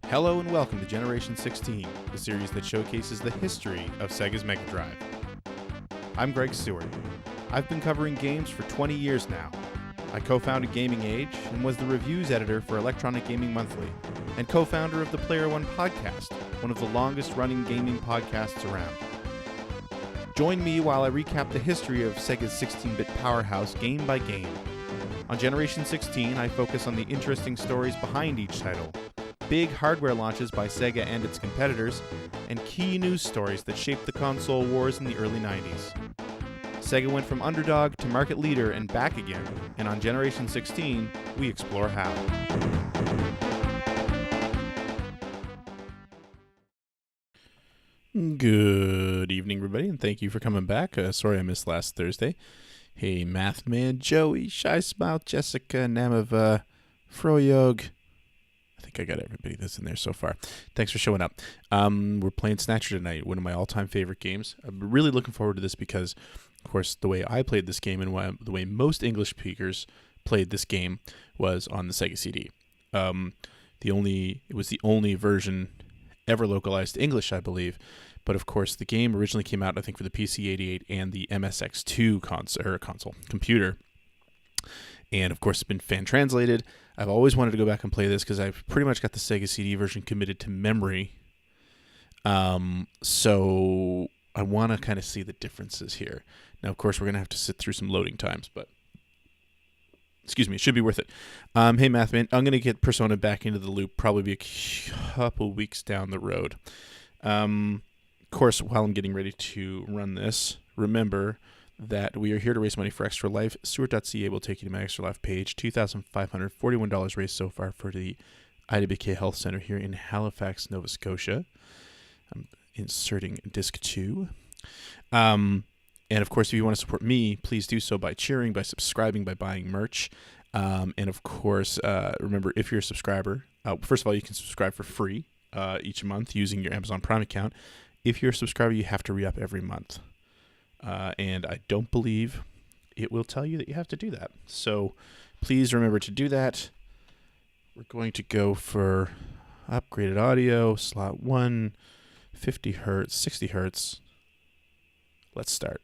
Hello and welcome to Generation 16, the series that showcases the history of Sega's Mega Drive. I'm Greg Stewart. I've been covering games for 20 years now. I co-founded Gaming Age and was the reviews editor for Electronic Gaming Monthly, and co-founder of the Player One podcast, one of the longest-running gaming podcasts around. Join me while I recap the history of Sega's 16-bit powerhouse game by game. On Generation 16, I focus on the interesting stories behind each title, big hardware launches by Sega and its competitors, and key news stories that shaped the console wars in the early 90s. Sega went from underdog to market leader and back again, and on Generation 16, we explore how. Good evening, everybody, and thank you for coming back. Sorry I missed last Thursday. Hey, Math Man, Joey, Shy Smile, Jessica, Namava, Froyog. I think I got everybody that's in there so far. Thanks for showing up. We're playing Snatcher tonight, one of my all-time favorite games. I'm really looking forward to this because, of course, the way I played this game and the way most English speakers played this game was on the Sega CD. It was the only version ever localized to English, I believe. But of course, the game originally came out, I think, for the PC-88 and the MSX2 computer. And of course, it's been fan-translated. I've always wanted to go back and play this because I've pretty much got the Sega CD version committed to memory. So I want to kind of see the differences here. Now, of course, we're going to have to sit through some loading times, but excuse me, it should be worth it. Hey, Mathman, I'm going to get Persona back into the loop, probably be a couple weeks down the road. Of course, while I'm getting ready to run this, remember that we are here to raise money for Extra Life. Stewart.ca will take you to my Extra Life page. $2,541 raised so far for the IWK Health Center here in Halifax, Nova Scotia. I'm inserting disc 2. And of course, if you want to support me, please do so by cheering, by subscribing, by buying merch. And of course, remember, if you're a subscriber, first of all, you can subscribe for free each month using your Amazon Prime account. If you're a subscriber, you have to re-up every month. And I don't believe it will tell you that you have to do that. So please remember to do that. We're going to go for upgraded audio, slot 1, 50 hertz, 60 hertz. Let's start.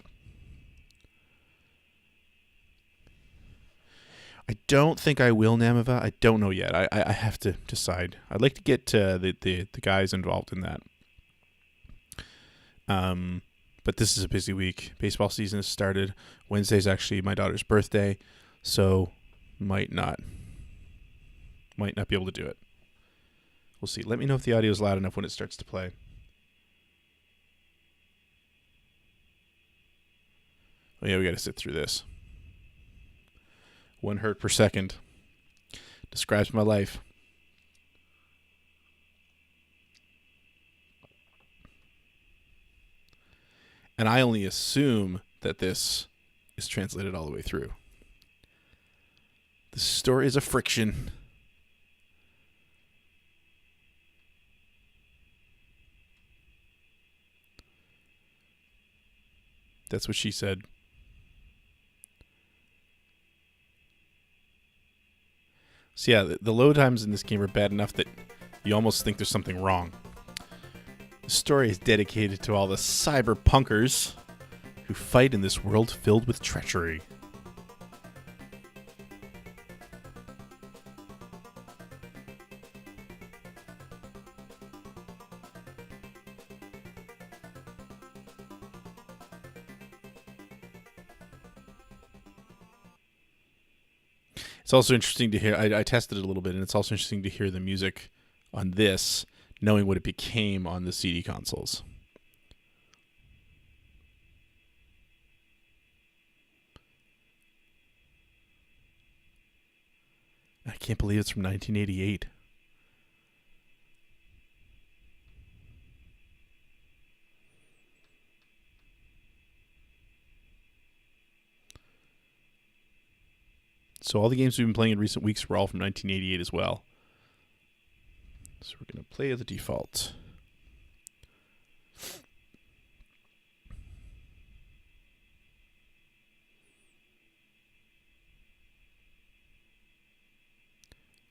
I don't think I will, Namava. I don't know yet. I have to decide. I'd like to get the guys involved in that. But this is a busy week. Baseball season has started. Wednesday's actually my daughter's birthday, so might not be able to do it. We'll see. Let me know if the audio is loud enough when it starts to play. Oh yeah, we got to sit through this. 1 hertz per second describes my life. And I only assume that this is translated all the way through. The story is a friction. That's what she said. So yeah, the load times in this game are bad enough that you almost think there's something wrong. The story is dedicated to all the cyberpunkers who fight in this world filled with treachery. It's also interesting to hear, I tested it a little bit, and it's also interesting to hear the music on this, knowing what it became on the CD consoles. I can't believe it's from 1988. So all the games we've been playing in recent weeks were all from 1988 as well. So we're going to play the default.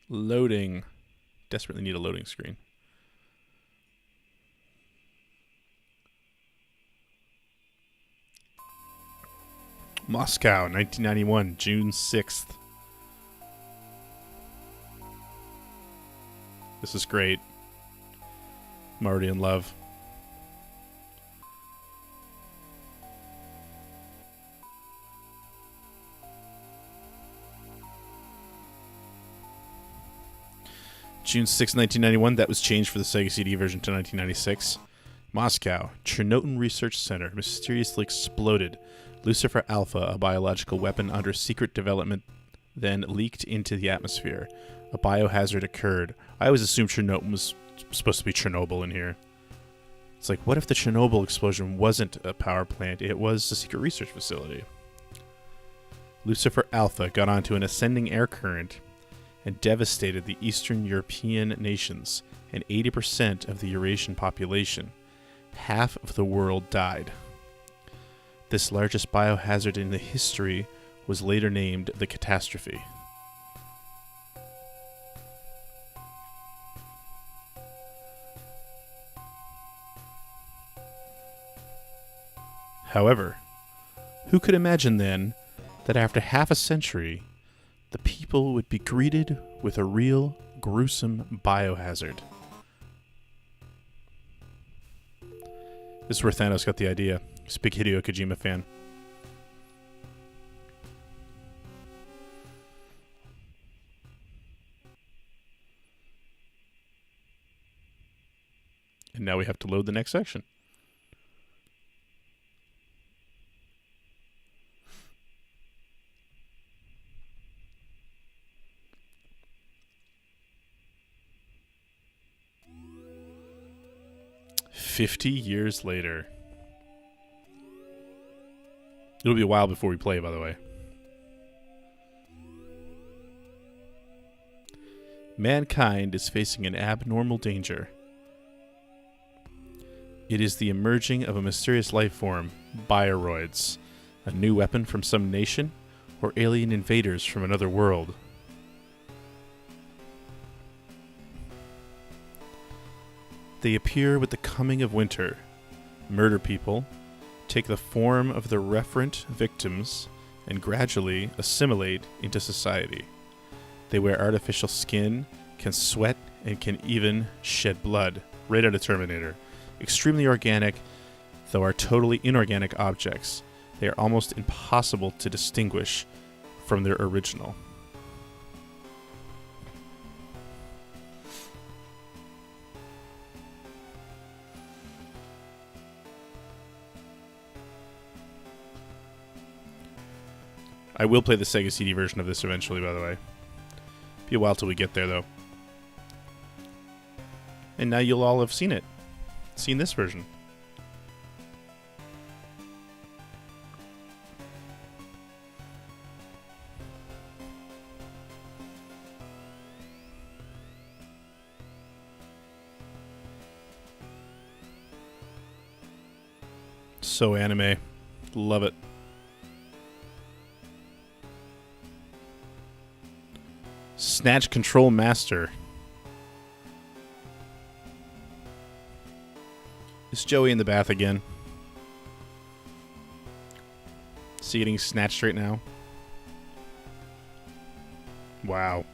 Loading. Desperately need a loading screen. Moscow, 1991, June 6th. This is great. I'm already in love. June 6, 1991. That was changed for the Sega CD version to 1996. Moscow. Chernobyl Research Center mysteriously exploded. Lucifer Alpha, a biological weapon under secret development, then leaked into the atmosphere. A biohazard occurred. I always assumed Chernobyl was supposed to be Chernobyl in here. It's like, what if the Chernobyl explosion wasn't a power plant? It was a secret research facility. Lucifer Alpha got onto an ascending air current and devastated the Eastern European nations and 80% of the Eurasian population. Half of the world died. This largest biohazard in the history was later named the catastrophe. However, who could imagine then that after half a century, the people would be greeted with a real gruesome biohazard? This is where Thanos got the idea. He's a big Hideo Kojima fan. And now we have to load the next section. "50 years later." It'll be a while before we play, by the way. Mankind is facing an abnormal danger. It is the emerging of a mysterious life form, bioroids, a new weapon from some nation, or alien invaders from another world. They appear with the coming of winter, murder people, take the form of the referent victims, and gradually assimilate into society. They wear artificial skin, can sweat, and can even shed blood, right out of Terminator. Extremely organic, though are totally inorganic objects. They are almost impossible to distinguish from their original. I will play the Sega CD version of this eventually, by the way. Be a while till we get there, though. And now you'll all have seen it. Seen this version. So anime. Love it. Snatch Control Master. Is Joey in the bath again? Is he getting snatched right now? Wow.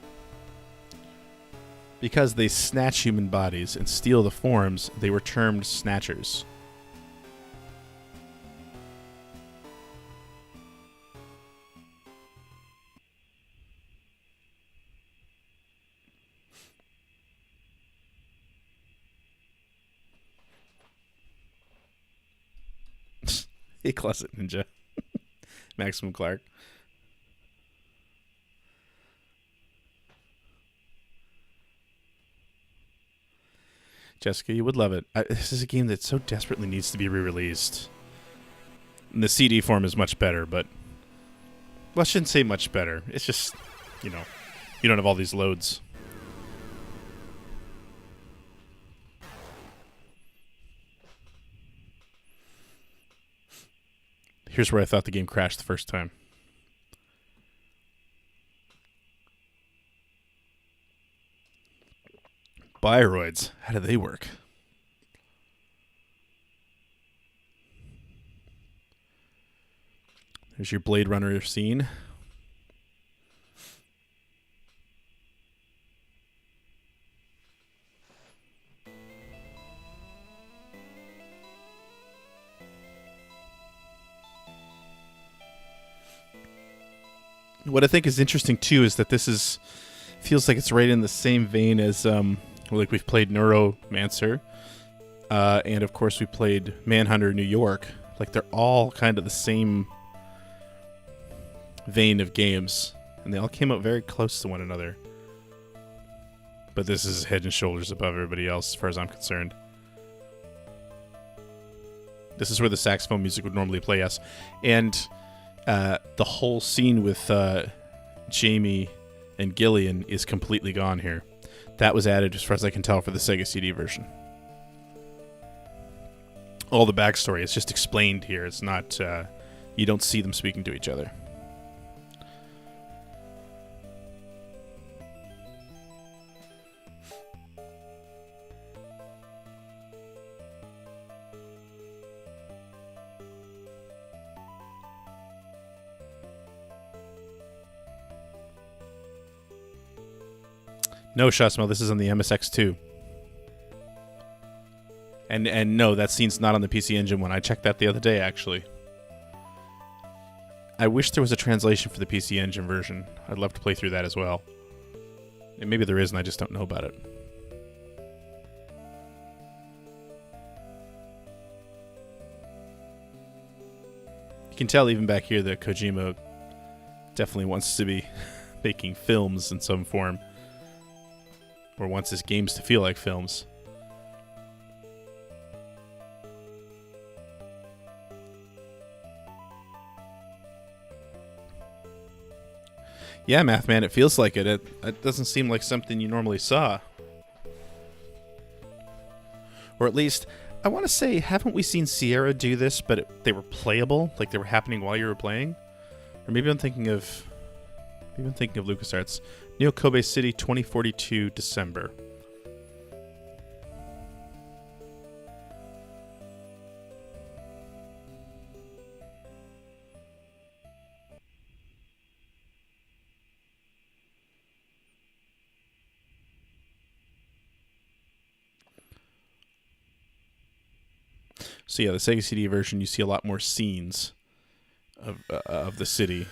Because they snatch human bodies and steal the forms, they were termed snatchers. Hey, Closet Ninja. Maximum Clark. Jessica, you would love it. This is a game that so desperately needs to be re-released. And the CD form is much better, but... Well, I shouldn't say much better. It's just, you know, you don't have all these loads. Here's where I thought the game crashed the first time. Bioroids. How do they work? There's your Blade Runner scene. What I think is interesting too is that this feels like it's right in the same vein as like we've played Neuromancer, and of course we played Manhunter New York. Like they're all kind of the same vein of games, and they all came out very close to one another. But this is head and shoulders above everybody else, as far as I'm concerned. This is where the saxophone music would normally play, yes. And the whole scene with Jamie and Gillian is completely gone here. That was added, as far as I can tell, for the Sega CD version. All the backstory is just explained here. It's not, you don't see them speaking to each other. No, Shasmel, this is on the MSX2. And no, that scene's not on the PC Engine one. I checked that the other day, actually. I wish there was a translation for the PC Engine version. I'd love to play through that as well. And maybe there is, and I just don't know about it. You can tell even back here that Kojima definitely wants to be making films in some form. Or wants his games to feel like films. Yeah, Mathman, it feels like it. It doesn't seem like something you normally saw. Or at least, I want to say, haven't we seen Sierra do this, but they were playable? Like they were happening while you were playing? Or maybe I'm thinking of LucasArts. Neo Kobe City 2042 December. So yeah, the Sega CD version, you see a lot more scenes of the city.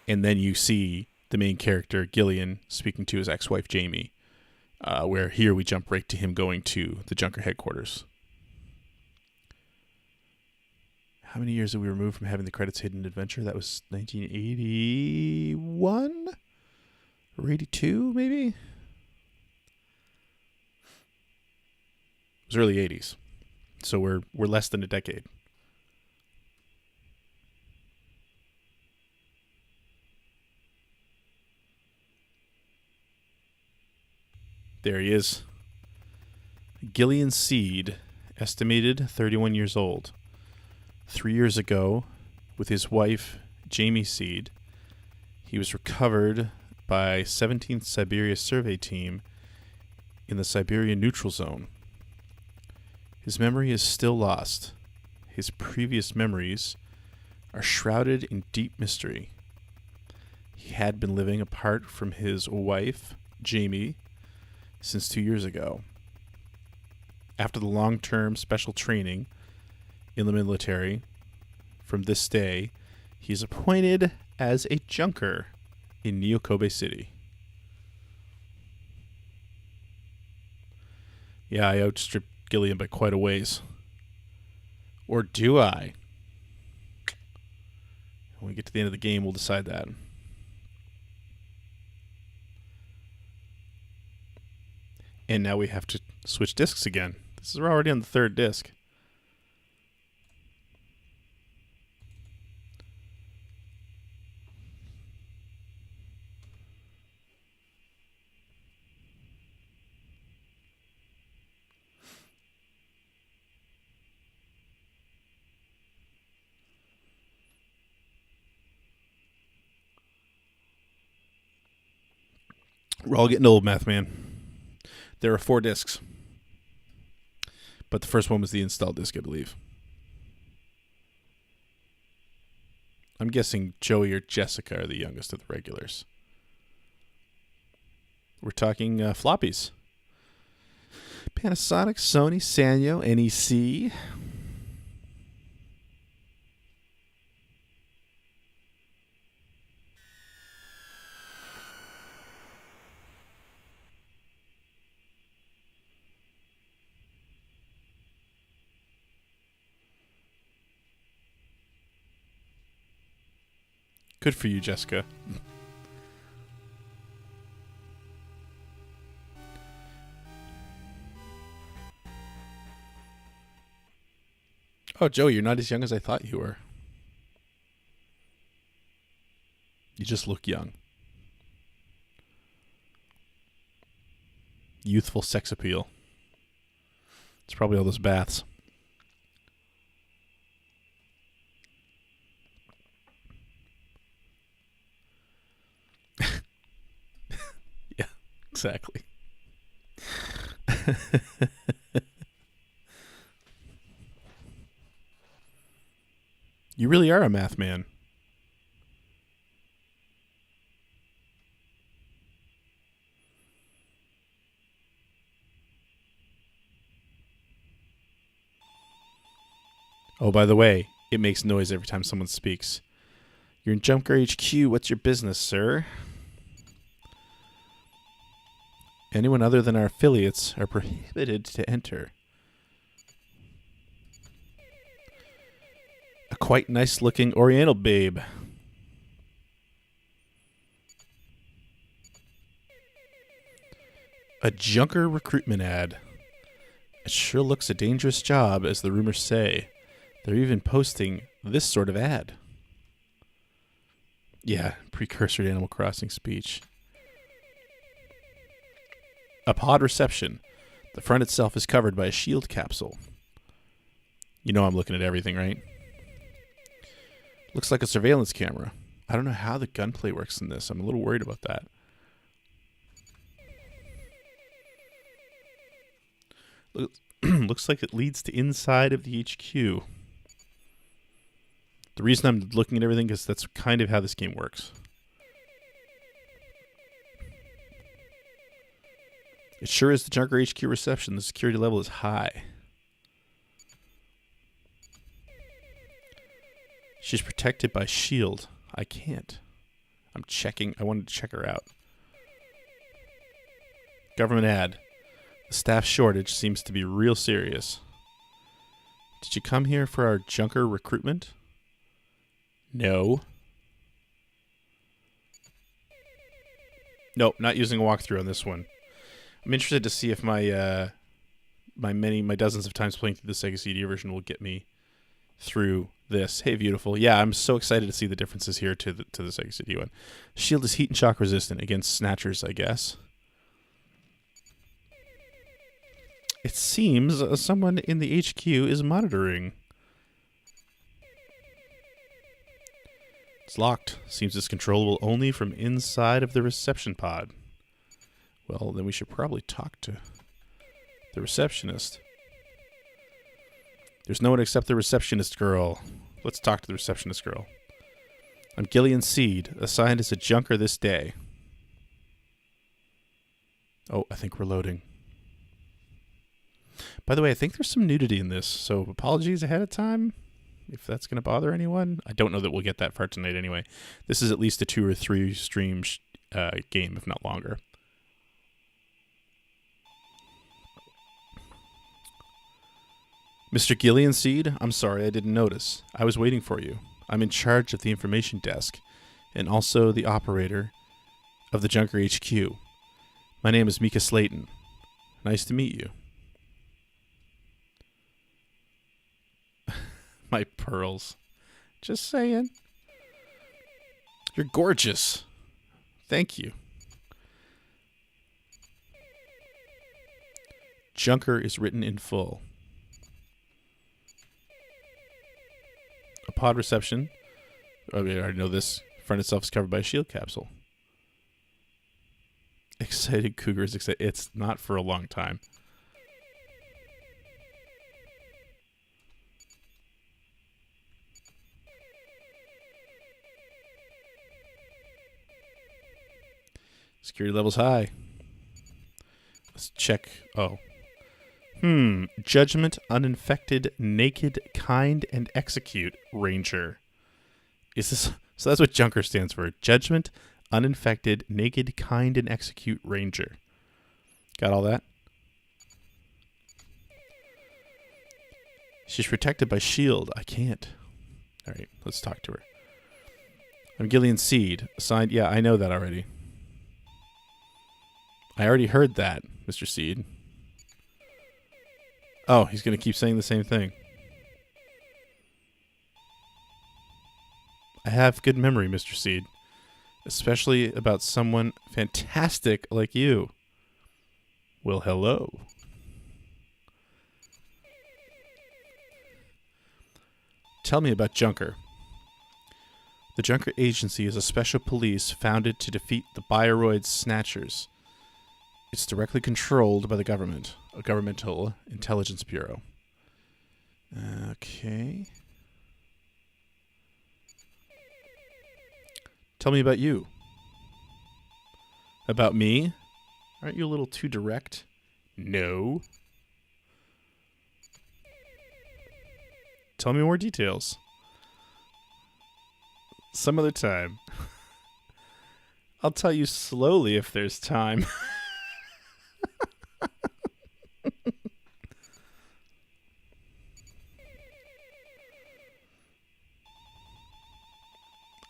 And then you see the main character, Gillian, speaking to his ex-wife, Jamie, where here we jump right to him going to the Junker headquarters. How many years are we removed from having the credits hidden in Adventure? That was 1981? Or 82, maybe? It was early 80s. So we're less than a decade. There he is. Gillian Seed, estimated 31 years old. 3 years ago, with his wife, Jamie Seed, he was recovered by 17th Siberia Survey Team in the Siberian Neutral Zone. His memory is still lost. His previous memories are shrouded in deep mystery. He had been living apart from his wife, Jamie, since 2 years ago. After the long-term special training in the military, from this day, he is appointed as a junker in Neo Kobe City. Yeah, I outstripped Gillian by quite a ways. Or do I? When we get to the end of the game, we'll decide that. And now we have to switch discs again. This is already on the third disc. We're all getting old, Math Man. There are 4 discs. But the first one was the install disc, I believe. I'm guessing Joey or Jessica are the youngest of the regulars. We're talking floppies. Panasonic, Sony, Sanyo, NEC. Good for you, Jessica. Oh, Joey, you're not as young as I thought you were. You just look young. Youthful sex appeal. It's probably all those baths. Yeah, exactly. You really are a math man. Oh, by the way, it makes noise every time someone speaks. You're in Junker HQ. What's your business, sir? Anyone other than our affiliates are prohibited to enter. A quite nice-looking Oriental babe. A Junker recruitment ad. It sure looks a dangerous job, as the rumors say. They're even posting this sort of ad. Yeah, precursor to Animal Crossing speech. A pod reception. The front itself is covered by a shield capsule. You know I'm looking at everything, right? Looks like a surveillance camera. I don't know how the gunplay works in this. I'm a little worried about that. Looks like it leads to inside of the HQ. The reason I'm looking at everything is that's kind of how this game works. It sure is the Junker HQ reception. The security level is high. She's protected by shield. I can't. I'm checking. I wanted to check her out. Government ad. The staff shortage seems to be real serious. Did you come here for our Junker recruitment? No. Nope, not using a walkthrough on this one. I'm interested to see if my my dozens of times playing through the Sega CD version will get me through this. Hey, beautiful. Yeah, I'm so excited to see the differences here to the Sega CD one. Shield is heat and shock resistant against snatchers, I guess. It seems someone in the HQ is monitoring. It's locked. Seems it's controllable only from inside of the reception pod. Well, then we should probably talk to the receptionist. There's no one except the receptionist girl. Let's talk to the receptionist girl. I'm Gillian Seed, assigned as a junker this day. Oh, I think we're loading. By the way, I think there's some nudity in this, so apologies ahead of time if that's going to bother anyone. I don't know that we'll get that far tonight anyway. This is at least a 2 or 3 stream game, if not longer. Mr. Gillian Seed, I'm sorry I didn't notice. I was waiting for you. I'm in charge of the information desk and also the operator of the Junker HQ. My name is Mika Slayton. Nice to meet you. My pearls. Just saying. You're gorgeous. Thank you. Junker is written in full. A pod reception. Oh, I already know this. Front itself is covered by a shield capsule. Excited cougar is excited. It's not for a long time. Security level's high. Let's check. Oh. Judgment, uninfected, naked, kind, and execute, Ranger. Is this... So that's what Junker stands for. Judgment, uninfected, naked, kind, and execute, Ranger. Got all that? She's protected by S.H.I.E.L.D. I can't. All right, let's talk to her. I'm Gillian Seed. Assigned... Yeah, I know that already. I already heard that, Mr. Seed. Oh, he's going to keep saying the same thing. I have good memory, Mr. Seed. Especially about someone fantastic like you. Well, hello. Tell me about Junker. The Junker Agency is a special police founded to defeat the Bioroid Snatchers. It's directly controlled by the government, a governmental intelligence bureau. Okay. Tell me about you. About me? Aren't you a little too direct? No. Tell me more details. Some other time. I'll tell you slowly if there's time.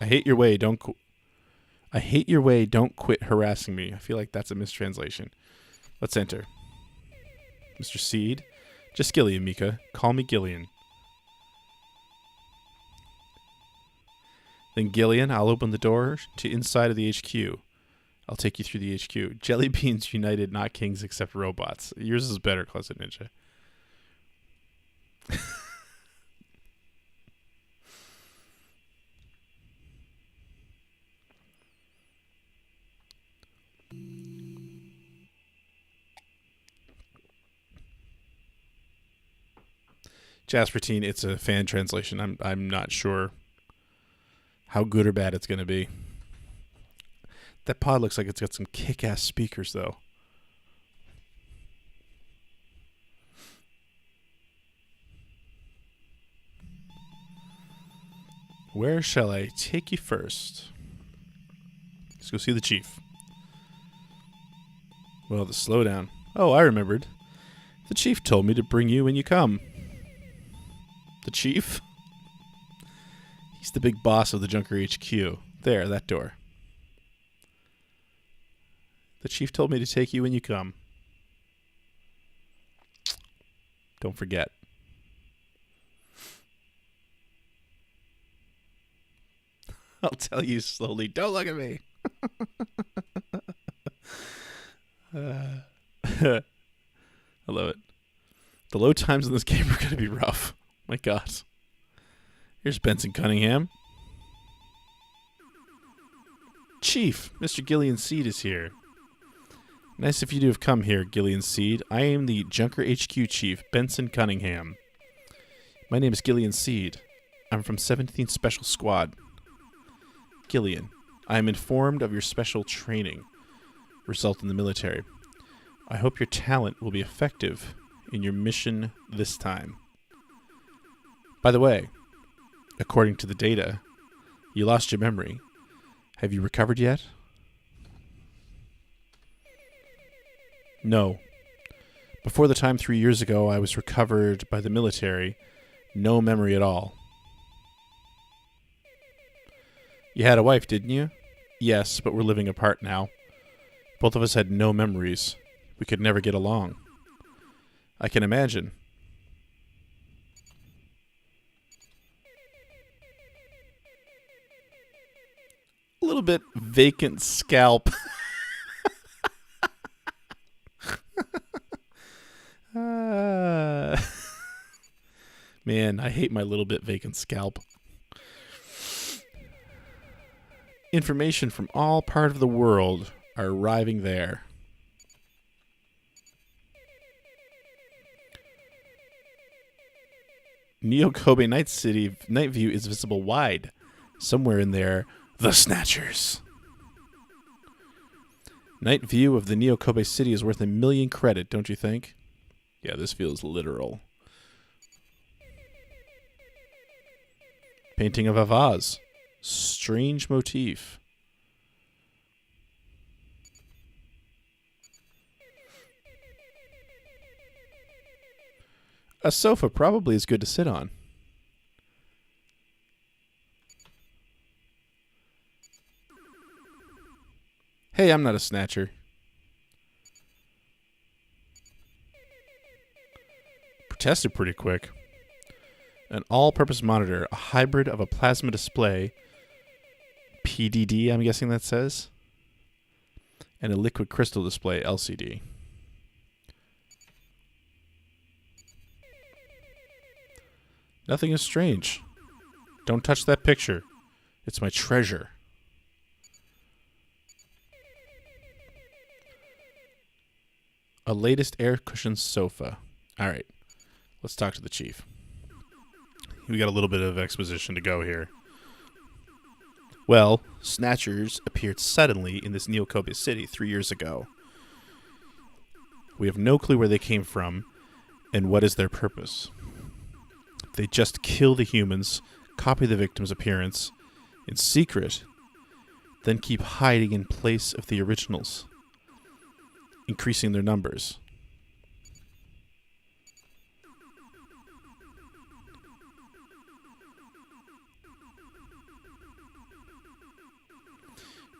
I hate your way. I hate your way. Don't quit harassing me. I feel like that's a mistranslation. Let's enter. Mr. Seed. Just Gillian, Mika. Call me Gillian. Then Gillian, I'll open the door to inside of the HQ. I'll take you through the HQ. Jelly beans united, not kings except robots. Yours is better, Closet Ninja. Jaspertine, it's a fan translation. I'm not sure how good or bad it's going to be. That pod looks like it's got some kick-ass speakers, though. Where shall I take you first? Let's go see the chief. Well, the slowdown. Oh, I remembered. The chief told me to bring you when you come. The chief? He's the big boss of the Junker HQ. There, that door. The chief told me to take you when you come. Don't forget. I'll tell you slowly. Don't look at me. I love it. The load times in this game are going to be rough. My God. Here's Benson Cunningham. Chief, Mr. Gillian Seed is here. Nice of you to have come here, Gillian Seed. I am the Junker HQ Chief, Benson Cunningham. My name is Gillian Seed. I'm from 17th Special Squad. Gillian, I am informed of your special training result in the military. I hope your talent will be effective in your mission this time. By the way, according to the data, you lost your memory. Have you recovered yet? No. Before the time 3 years ago, I was recovered by the military. No memory at all. You had a wife, didn't you? Yes, but we're living apart now. Both of us had no memories. We could never get along. I can imagine. A little bit vacant scalp. Man, I hate my little bit vacant scalp. Information from all part of the world are arriving there. Neo Kobe Night City night view is visible wide. Somewhere in there, the Snatchers. Night view of the Neo Kobe city is worth 1 million credit, don't you think? Yeah, this feels literal. Painting of a vase. Strange motif. A sofa probably is good to sit on. Hey, I'm not a snatcher. Protested pretty quick. An all-purpose monitor, a hybrid of a plasma display, PDD, I'm guessing that says, and a liquid crystal display, LCD. Nothing is strange. Don't touch that picture. It's my treasure. A latest air cushioned sofa. All right. Let's talk to the chief. We got a little bit of exposition to go here. Well, Snatchers appeared suddenly in this Neo Kobe city 3 years ago. We have no clue where they came from and what is their purpose. They just kill the humans, copy the victim's appearance in secret, then keep hiding in place of the originals, increasing their numbers.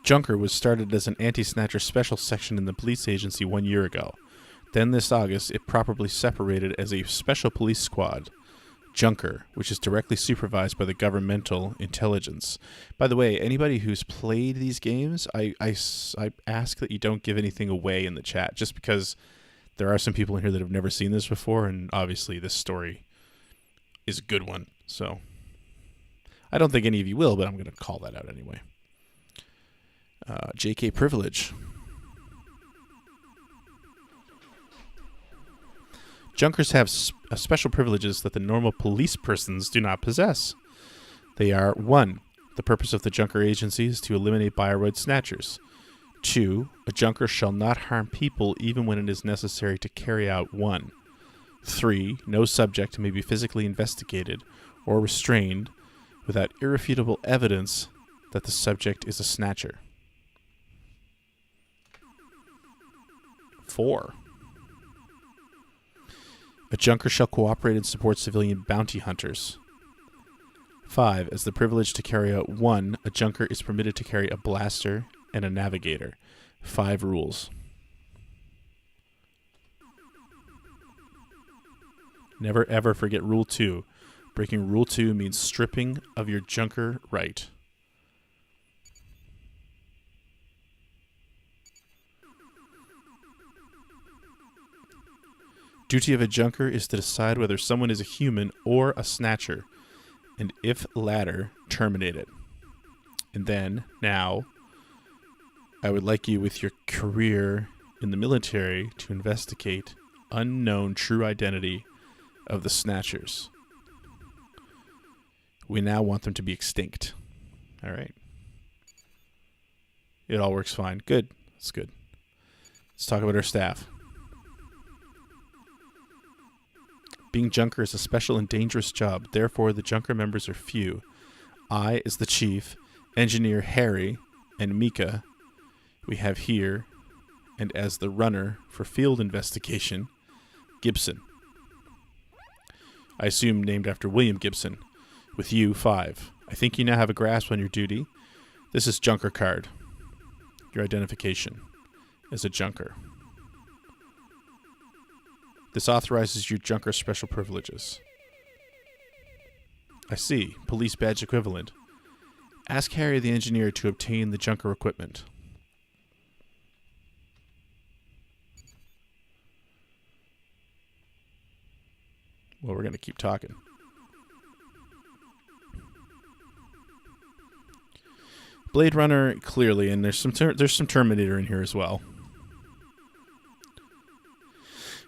Junker was started as an anti-snatcher special section in the police agency 1 year ago. Then this August, it properly separated as a special police squad, Junker, which is directly supervised by the governmental intelligence. By the way, anybody who's played these games, I ask that you don't give anything away in the chat, just because there are some people in here that have never seen this before, and obviously this story is a good one. So I don't think any of you will, but I'm going to call that out anyway. JK privilege. Junkers have special privileges that the normal police persons do not possess. They are 1. The purpose of the Junker agency is to eliminate Bioroid snatchers. 2. A Junker shall not harm people even when it is necessary to carry out 1. 3. No subject may be physically investigated or restrained without irrefutable evidence that the subject is a snatcher. 4. A Junker shall cooperate and support civilian bounty hunters. 5. As the privilege to carry out 1, a Junker is permitted to carry a blaster and a navigator. 5 rules. Never ever forget Rule 2. Breaking Rule 2 means stripping of your Junker right. Duty of a Junker is to decide whether someone is a human or a snatcher, and if latter, terminate it. And then, now, I would like you with your career in the military to investigate unknown true identity of the snatchers. We now want them to be extinct. All right. It all works fine. Good. That's good. Let's talk about our staff. Being Junker is a special and dangerous job, therefore the Junker members are few. I, as the chief, engineer Harry, and Mika, we have here, and as the runner for field investigation, Gibson. I assume named after William Gibson. With you, 5. I think you now have a grasp on your duty. This is Junker card. Your identification as a Junker. This authorizes your Junker special privileges. I see. Police badge equivalent. Ask Harry the engineer to obtain the Junker equipment. Well, we're going to keep talking. Blade Runner, clearly, and there's some Terminator in here as well.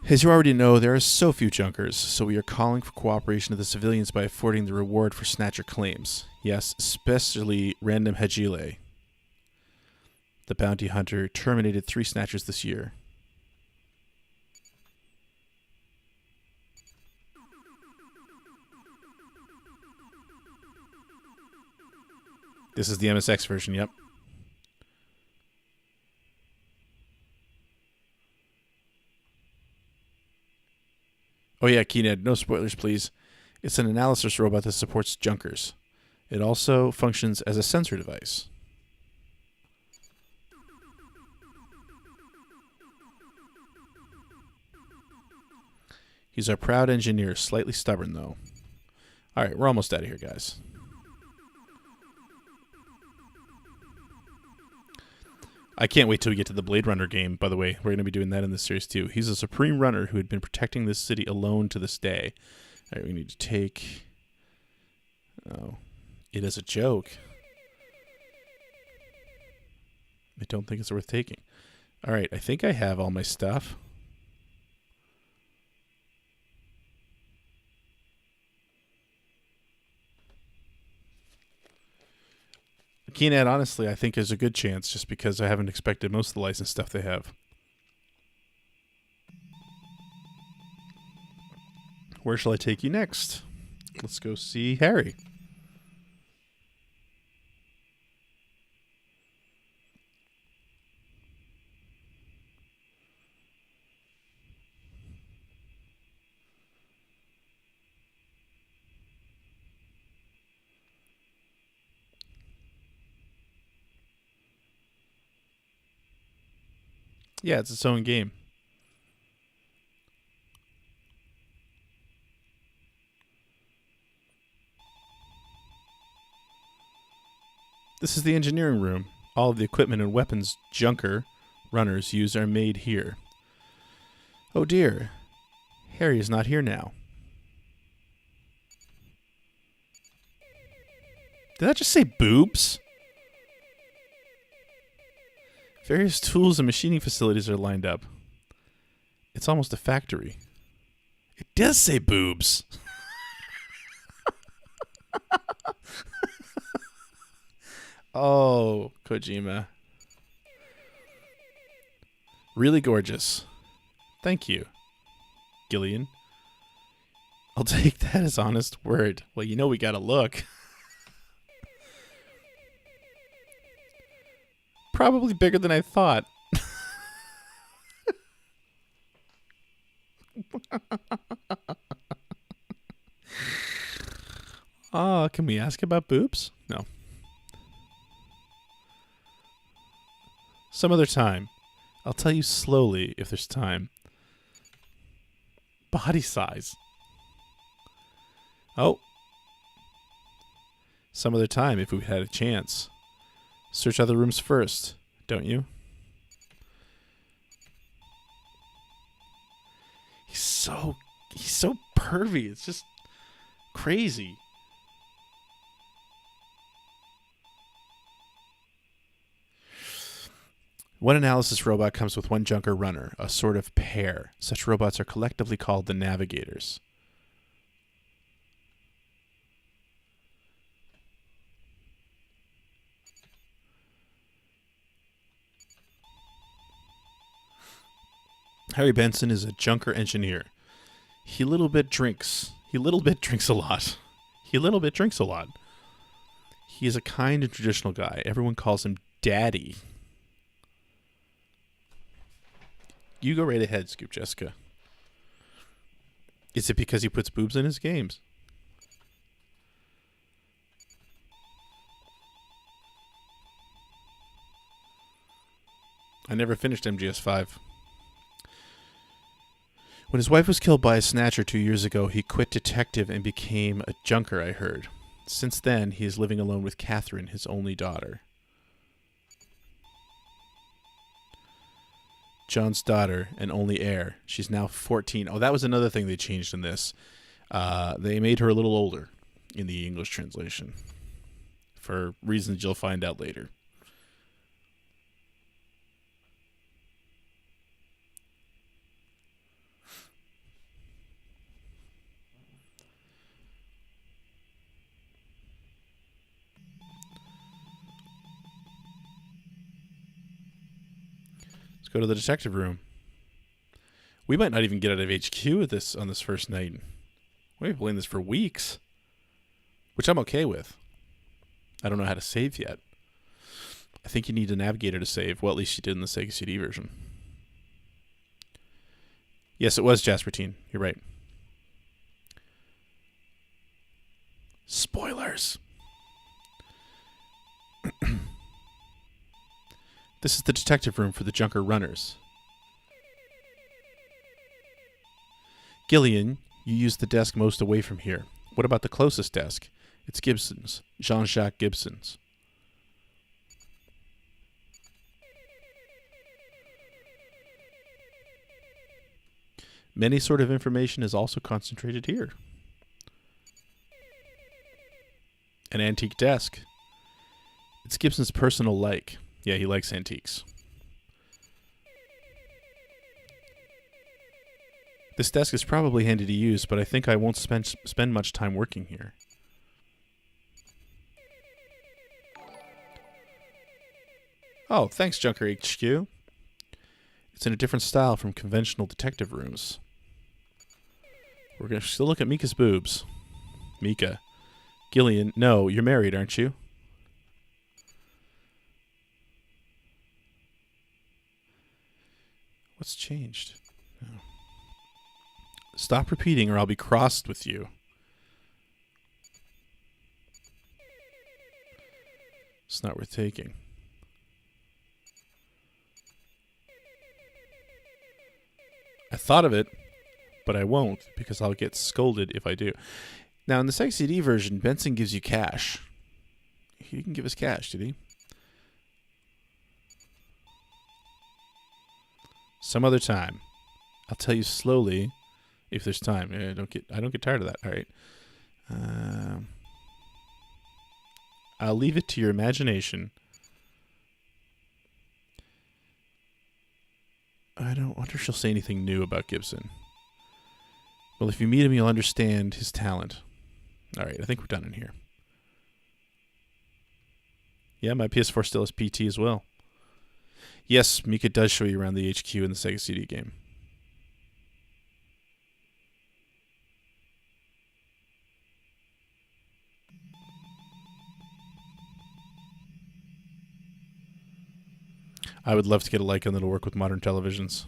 As you already know, there are so few Junkers, so we are calling for cooperation of the civilians by affording the reward for Snatcher claims. Yes, especially random Hejile. The bounty hunter terminated 3 Snatchers this year. This is the MSX version, yep. Oh yeah, Keened, no spoilers, please. It's an analysis robot that supports junkers. It also functions as a sensor device. He's our proud engineer, slightly stubborn though. Alright, we're almost out of here, guys. I can't wait till we get to the Blade Runner game, by the way. We're going to be doing that in this series too. He's a supreme runner who had been protecting this city alone to this day. Alright, we need to take... Oh. It is a joke. I don't think it's worth taking. Alright, I think I have all my stuff. Keenad, honestly, I think is a good chance just because I haven't expected most of the licensed stuff they have. Where shall I take you next? Let's go see Harry. Yeah, it's its own game. This is the engineering room. All of the equipment and weapons junker runners use are made here. Oh dear. Harry is not here now. Did that just say boobs? Various tools and machining facilities are lined up. It's almost a factory. It does say boobs. Oh, Kojima. Really gorgeous. Thank you, Gillian. I'll take that as honest word. Well, you know we gotta look. Probably bigger than I thought. Oh, can we ask about boobs? No. Some other time. I'll tell you slowly if there's time. Body size. Oh. Some other time if we had a chance. Search other rooms first, don't you? He's so pervy. It's just crazy. One analysis robot comes with one junker runner, a sort of pair. Such robots are collectively called the navigators. Harry Benson is a junker engineer. He little bit drinks a lot. He is a kind and traditional guy. Everyone calls him Daddy. You go right ahead, Scoop Jessica. Is it because he puts boobs in his games? I never finished MGS5. When his wife was killed by a Snatcher 2 years ago, he quit detective and became a junker, I heard. Since then, he is living alone with Catherine, his only daughter. John's daughter and only heir. She's now 14. Oh, that was another thing they changed in this. They made her a little older in the English translation. For reasons you'll find out later. Let's go to the detective room. We might not even get out of HQ with this on this first night. We've been playing this for weeks, which I'm okay with. I don't know how to save yet. I think you need a navigator to save. Well, at least you did in the Sega CD version. Yes, it was Jaspertine. You're right. Spoilers. This is the detective room for the Junker runners. Gillian, you use the desk most away from here. What about the closest desk? It's Gibson's. Jean-Jacques Gibson's. Many sort of information is also concentrated here. An antique desk. It's Gibson's personal like. Yeah, he likes antiques. This desk is probably handy to use, but I think I won't spend much time working here. Oh, thanks, Junker HQ. It's in a different style from conventional detective rooms. We're going to still look at Mika's boobs. Mika. Gillian, no, you're married, aren't you? What's changed? Oh. Stop repeating or I'll be crossed with you. It's not worth taking. I thought of it, but I won't because I'll get scolded if I do. Now, in the Sega CD version, Benson gives you cash. He didn't give us cash, did he? Some other time. I'll tell you slowly if there's time. I don't get tired of that. All right. I'll leave it to your imagination. I don't wonder if she'll say anything new about Gibson. Well, if you meet him, you'll understand his talent. All right, I think we're done in here. Yeah, my PS4 still has PT as well. Yes, Mika does show you around the HQ in the Sega CD game. I would love to get a Lycan that'll work with modern televisions.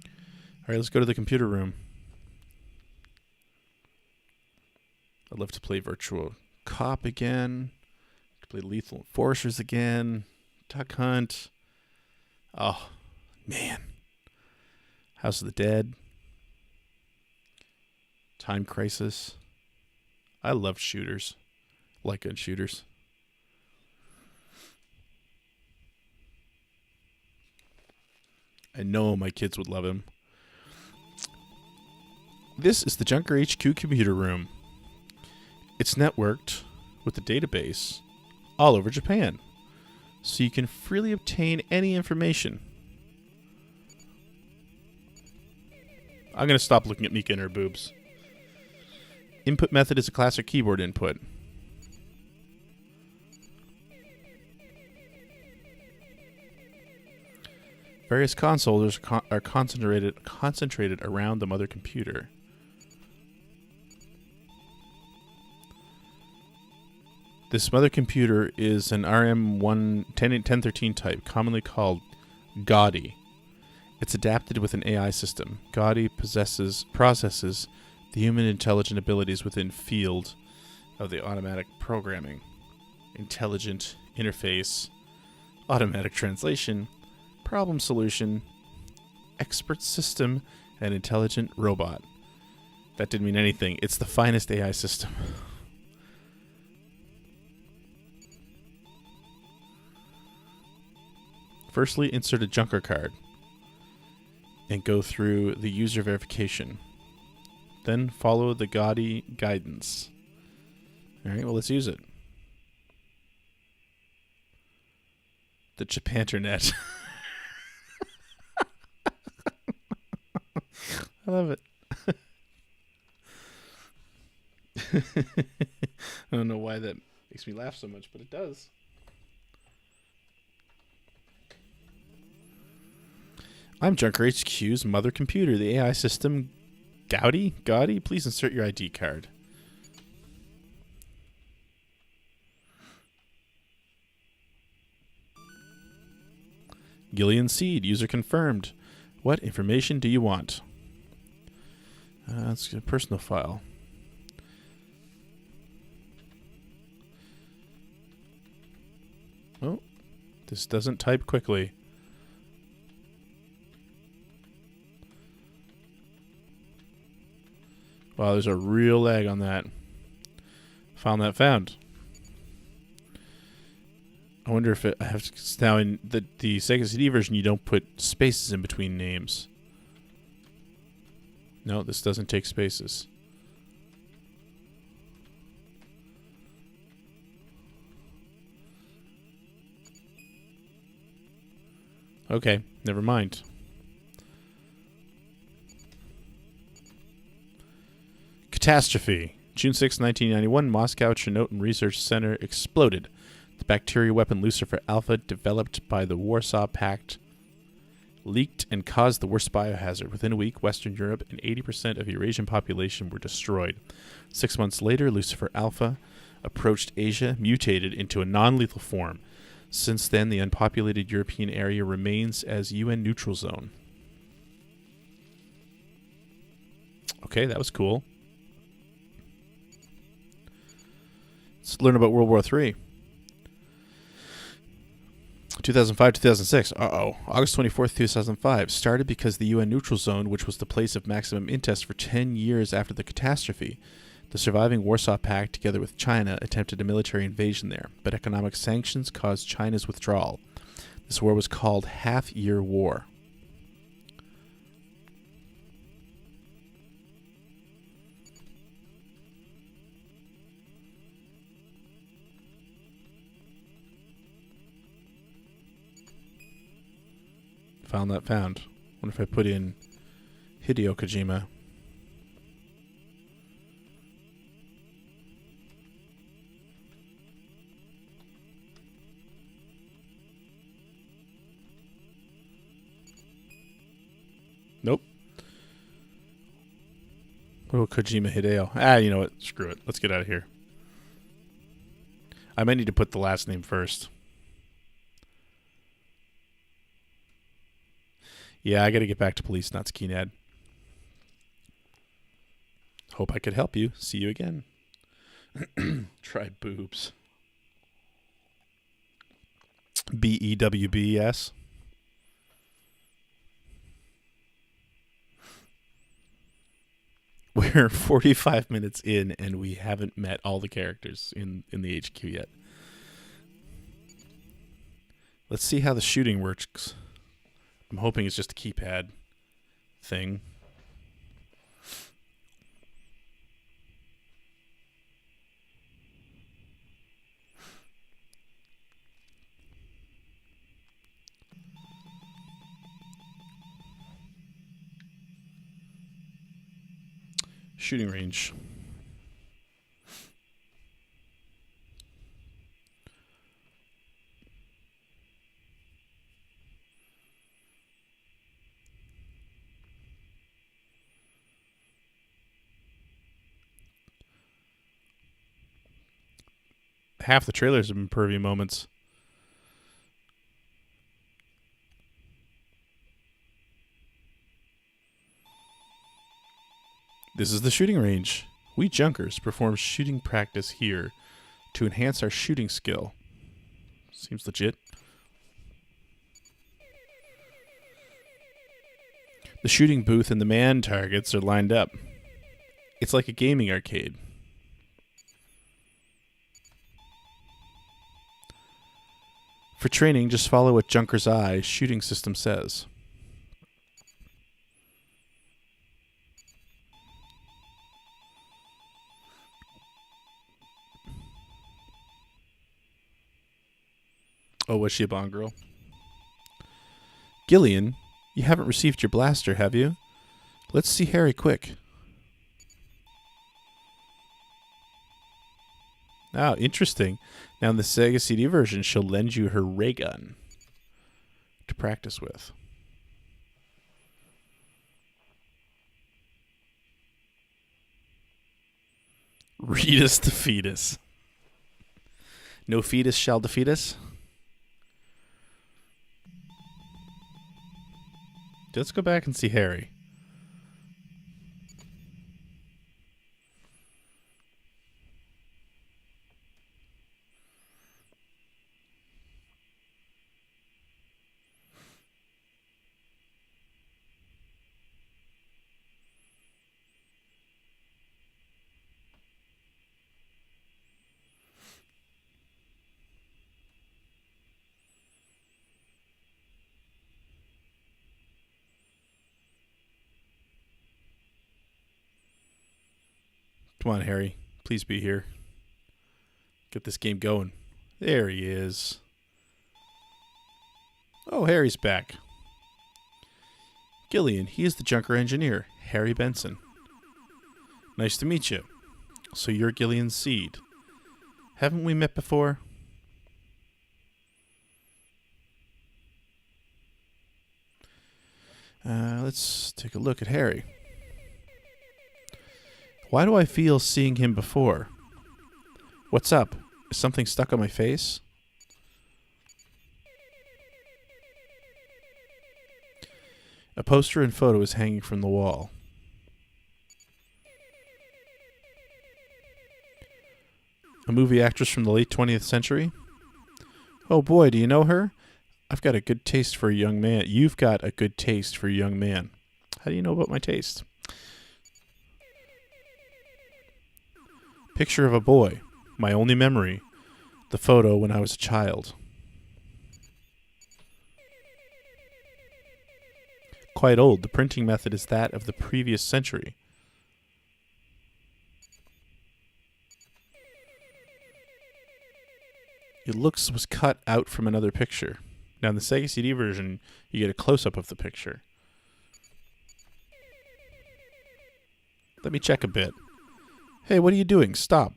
All right, let's go to the computer room. I'd love to play Virtual Cop again. Play Lethal Enforcers again. Duck Hunt. Oh, man. House of the Dead. Time Crisis. I love shooters. Like gun shooters. I know my kids would love him. This is the Junker HQ computer room. It's networked with a database all over Japan, so you can freely obtain any information. I'm going to stop looking at Mika and her boobs. Input method is a classic keyboard input. Various consoles are concentrated around the mother computer. This mother computer is an RM1013 type, commonly called Gaudi. It's adapted with an AI system. Gaudi processes the human intelligent abilities within field of the automatic programming, intelligent interface, automatic translation, problem solution, expert system, and intelligent robot. That didn't mean anything. It's the finest AI system. Firstly, insert a Junker card and go through the user verification. Then follow the Gaudi guidance. All right, well, let's use it. The Japanternet. I love it. I don't know why that makes me laugh so much, but it does. I'm Junker HQ's mother computer, the AI system. Gaudy, please insert your ID card. Gillian Seed, user confirmed. What information do you want? Let's get a personal file. Oh, this doesn't type quickly. Wow, there's a real lag on that. Found. I wonder if I have to, now in the Sega CD version, you don't put spaces in between names. No, this doesn't take spaces. Okay, never mind. Catastrophe. June 6, 1991, Moscow Chernobyl Research Center exploded. The bacteria weapon Lucifer Alpha, developed by the Warsaw Pact, leaked and caused the worst biohazard. Within a week, Western Europe and 80% of the Eurasian population were destroyed. 6 months later, Lucifer Alpha approached Asia, mutated into a non-lethal form. Since then, the unpopulated European area remains as UN neutral zone. Okay, that was cool. Let's learn about World War III. 2005-2006. August 24th, 2005. Started because the UN neutral zone, which was the place of maximum intest for 10 years after the catastrophe. The surviving Warsaw Pact, together with China, attempted a military invasion there, but economic sanctions caused China's withdrawal. This war was called Half-Year War. Found. Wonder if I put in Hideo Kojima. Nope. What about Kojima Hideo? You know what? Screw it. Let's get out of here. I might need to put the last name first. Yeah, I gotta get back to police, not Skinhead. Hope I could help you. See you again. Try boobs. BEWBS. We're 45 minutes in, and we haven't met all the characters in the HQ yet. Let's see how the shooting works. I'm hoping it's just a keypad thing. Shooting range. Half the trailers have been pervy moments. This is the shooting range. We Junkers perform shooting practice here to enhance our shooting skill. Seems legit. The shooting booth and the man targets are lined up. It's like a gaming arcade. For training, just follow what Junker's Eye shooting system says. Oh, was she a Bond girl? Gillian, you haven't received your blaster, have you? Let's see Harry quick. Oh, interesting. Now in the Sega CD version, she'll lend you her ray gun to practice with. Read us the fetus. No fetus shall defeat us. Let's go back and see Harry. Come on, Harry. Please be here. Get this game going. There he is. Oh, Harry's back. Gillian, he is the Junker engineer, Harry Benson. Nice to meet you. So you're Gillian's seed. Haven't we met before? Let's take a look at Harry. Why do I feel seeing him before? What's up? Is something stuck on my face? A poster and photo is hanging from the wall. A movie actress from the late 20th century? Oh boy, do you know her? I've got a good taste for a young man. You've got a good taste for a young man. How do you know about my taste? Picture of a boy. My only memory. The photo when I was a child. Quite old. The printing method is that of the previous century. It looks was cut out from another picture. Now in the Sega CD version, you get a close-up of the picture. Let me check a bit. Hey, what are you doing? Stop.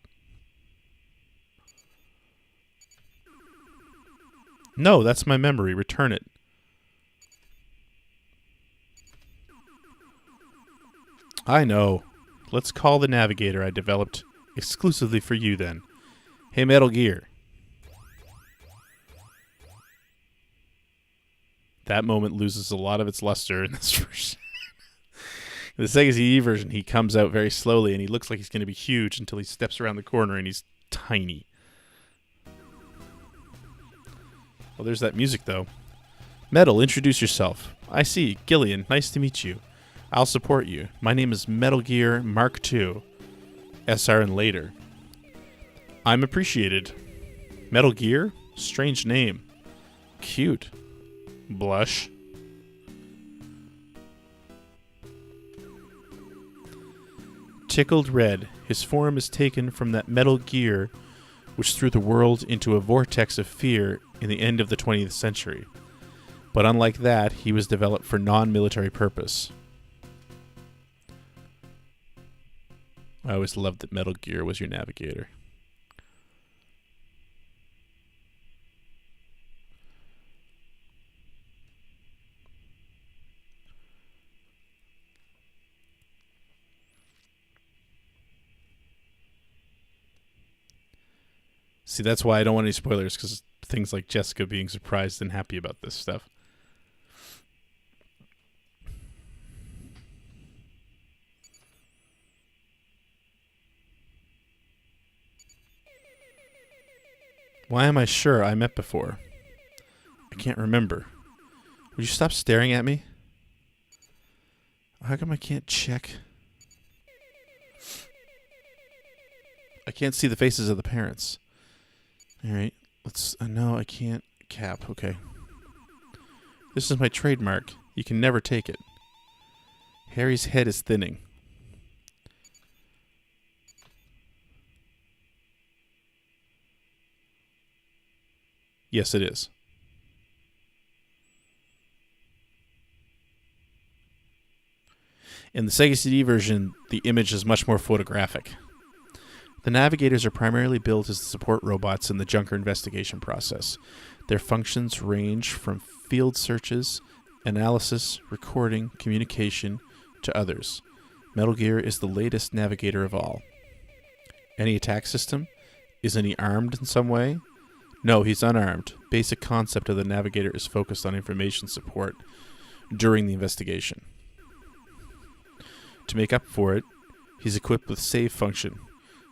No, that's my memory. Return it. I know. Let's call the navigator I developed exclusively for you then. Hey, Metal Gear. That moment loses a lot of its luster in this version. In the Sega CD version, he comes out very slowly and he looks like he's going to be huge until he steps around the corner and he's tiny. Well, there's that music, though. Metal, introduce yourself. I see. Gillian, nice to meet you. I'll support you. My name is Metal Gear Mark II. SR and later. I'm appreciated. Metal Gear? Strange name. Cute. Blush. Tickled red. His form is taken from that Metal Gear which threw the world into a vortex of fear in the end of the 20th century. But unlike that, he was developed for non-military purpose. I always loved that Metal Gear was your navigator. See, that's why I don't want any spoilers, because things like Jessica being surprised and happy about this stuff. Why am I sure I met before? I can't remember. Would you stop staring at me? How come I can't check? I can't see the faces of the parents. Alright, let's... no, I can't... Cap, okay. This is my trademark. You can never take it. Harry's head is thinning. Yes, it is. In the Sega CD version, the image is much more photographic. The navigators are primarily built as the support robots in the Junker investigation process. Their functions range from field searches, analysis, recording, communication, to others. Metal Gear is the latest navigator of all. Any attack system? Isn't he armed in some way? No, he's unarmed. Basic concept of the navigator is focused on information support during the investigation. To make up for it, he's equipped with save function.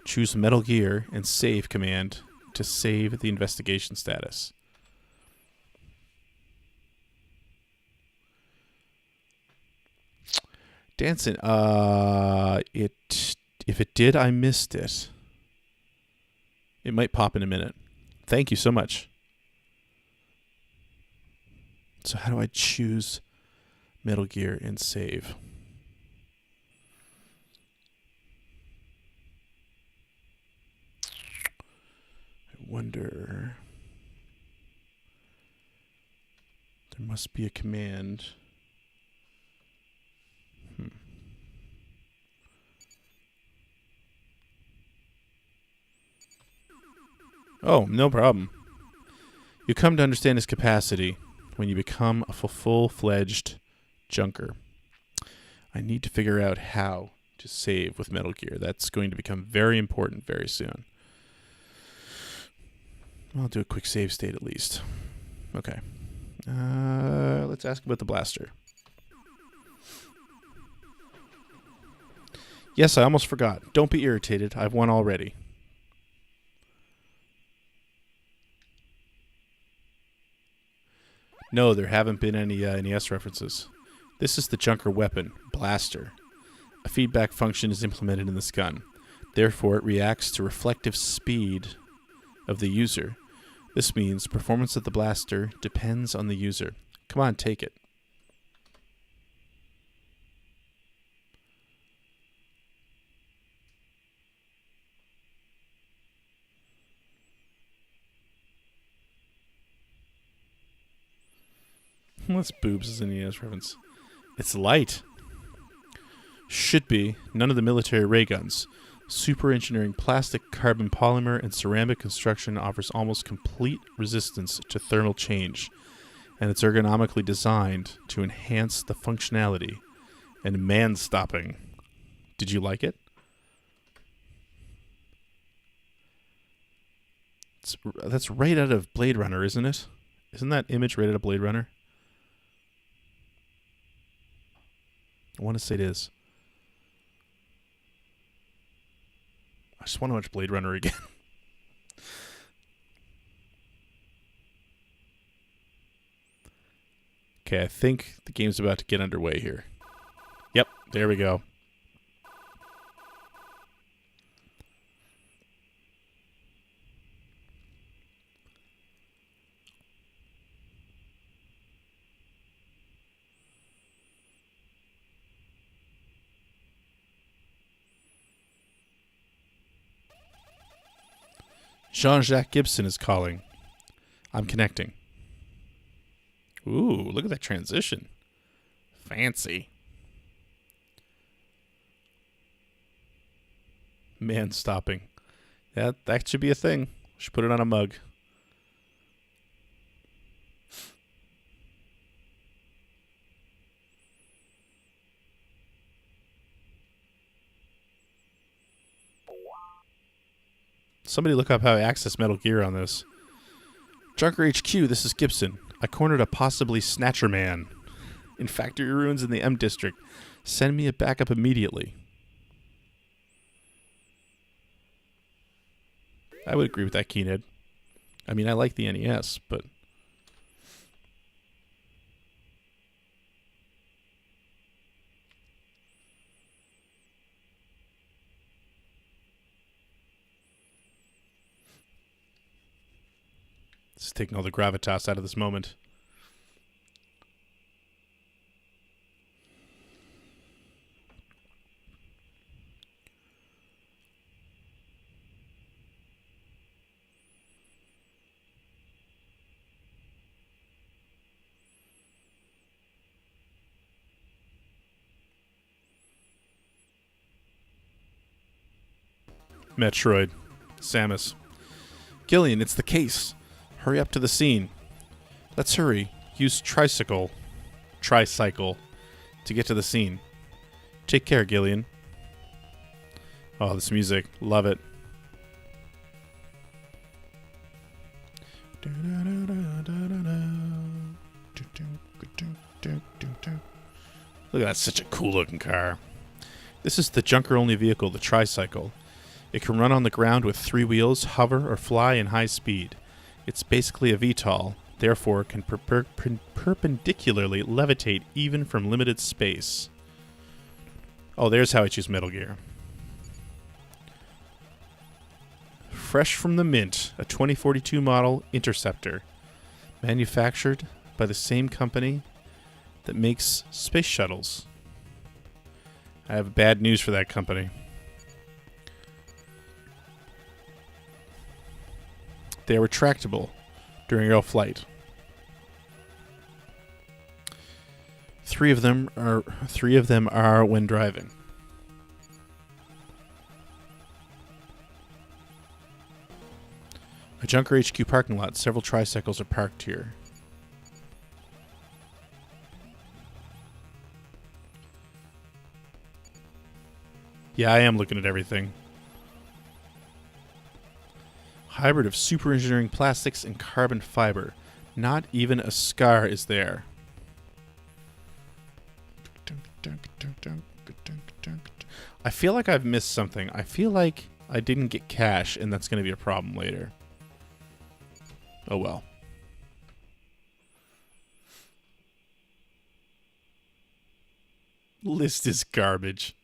Choose Metal Gear and save command to save the investigation status. Dancing. If it did, I missed it. It might pop in a minute. Thank you so much. So how do I choose Metal Gear and save? I wonder. There must be a command. Oh, no problem. You come to understand his capacity when you become a full-fledged junker. I need to figure out how to save with Metal Gear. That's going to become very important very soon. I'll do a quick save state at least. Okay. Let's ask about the blaster. Yes, I almost forgot. Don't be irritated. I've won already. No, there haven't been any NES references. This is the Junker weapon, Blaster. A feedback function is implemented in this gun. Therefore, it reacts to reflective speed of the user. This means performance of the blaster depends on the user. Come on, take it. What's boobs as an NES reference? It's light. Should be. None of the military ray guns. Super engineering plastic, carbon polymer, and ceramic construction offers almost complete resistance to thermal change, and it's ergonomically designed to enhance the functionality and man-stopping. Did you like it? That's right out of Blade Runner, isn't it? Isn't that image right out of Blade Runner? I want to say it is. I just want to watch Blade Runner again. Okay, I think the game's about to get underway here. Yep, there we go. Jean-Jacques Gibson is calling. I'm connecting. Ooh, look at that transition. Fancy. Man stopping. That should be a thing. Should put it on a mug. Somebody look up how to access Metal Gear on this. Junker HQ, this is Gibson. I cornered a possibly Snatcher man in factory ruins in the M District. Send me a backup immediately. I would agree with that, Keenhead. I mean, I like the NES, but... It's taking all the gravitas out of this moment. Metroid. Samus. Gillian, it's the case. Hurry up to the scene. Let's hurry. Use tricycle to get to the scene. Take care, Gillian. Oh, this music. Love it. Look at that, such a cool looking car. This is the junker only vehicle, the tricycle. It can run on the ground with 3 wheels, hover, or fly in high speed. It's basically a VTOL, therefore can perpendicularly levitate even from limited space. Oh, there's how I choose Metal Gear. Fresh from the mint, a 2042 model Interceptor, manufactured by the same company that makes space shuttles. I have bad news for that company. They are retractable during real flight. 3 of them are when driving. A Junker HQ parking lot. Several tricycles are parked here. Yeah, I am looking at everything. Hybrid of super engineering plastics and carbon fiber. Not even a scar is there. I feel like I've missed something. I feel like I didn't get cash, and that's going to be a problem later. Oh well. List is garbage.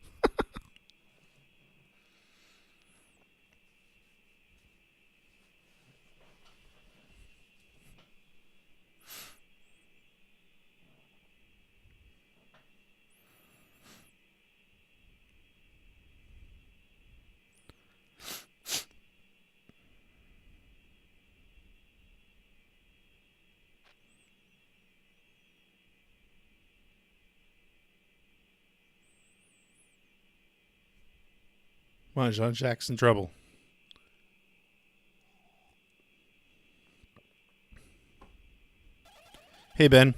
Come on, Jean-Jacques in trouble. Hey, Ben.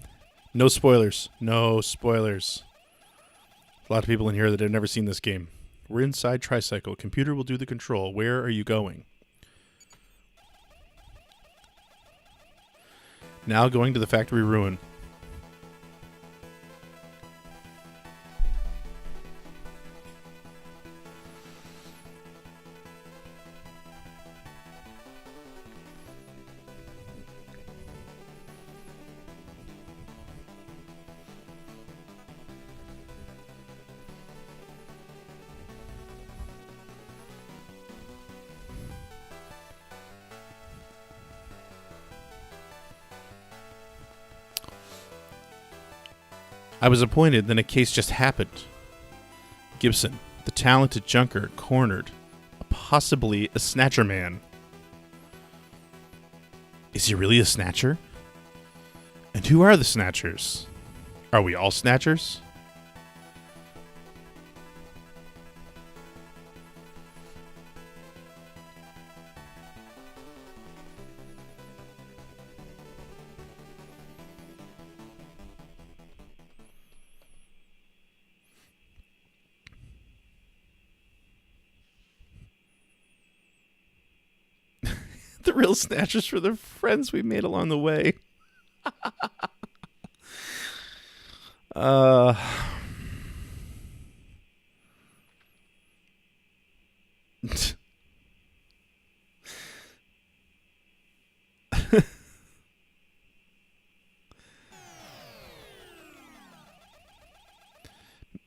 No spoilers. No spoilers. A lot of people in here that have never seen this game. We're inside Tricycle. Computer will do the control. Where are you going? Now going to the factory ruin. I was appointed, then a case just happened. Gibson, the talented junker, cornered. Possibly a Snatcher man. Is he really a Snatcher? And who are the Snatchers? Are we all Snatchers? The real Snatchers were the friends we made along the way.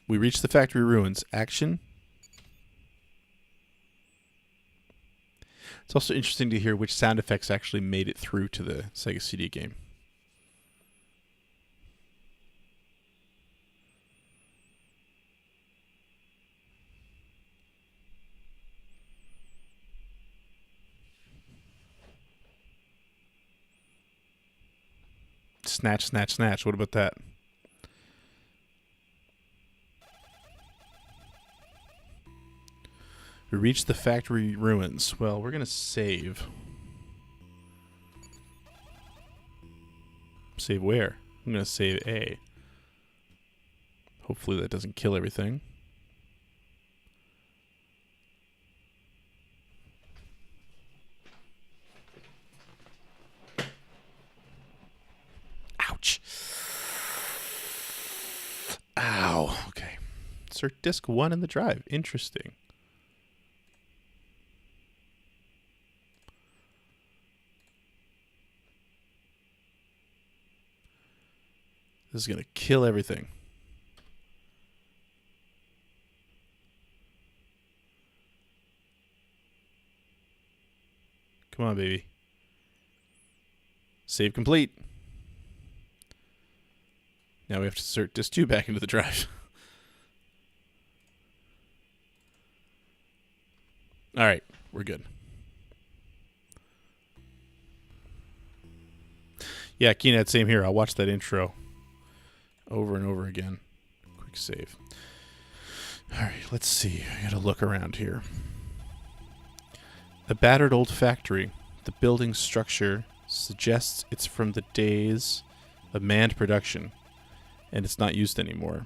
We reached the factory ruins. Action. It's also interesting to hear which sound effects actually made it through to the Sega CD game. Snatch, snatch, snatch. What about that? We reached the factory ruins. Well, we're going to save. Save where? I'm going to save A. Hopefully that doesn't kill everything. Wow. Okay. Insert disc 1 in the drive. Interesting. This is going to kill everything. Come on, baby. Save complete. Now we have to insert disc 2 back into the drive. All right, we're good. Yeah, Keenad, same here. I'll watch that intro over and over again. Quick save. All right, let's see. I gotta look around here. A battered old factory. The building structure suggests it's from the days of manned production, and it's not used anymore.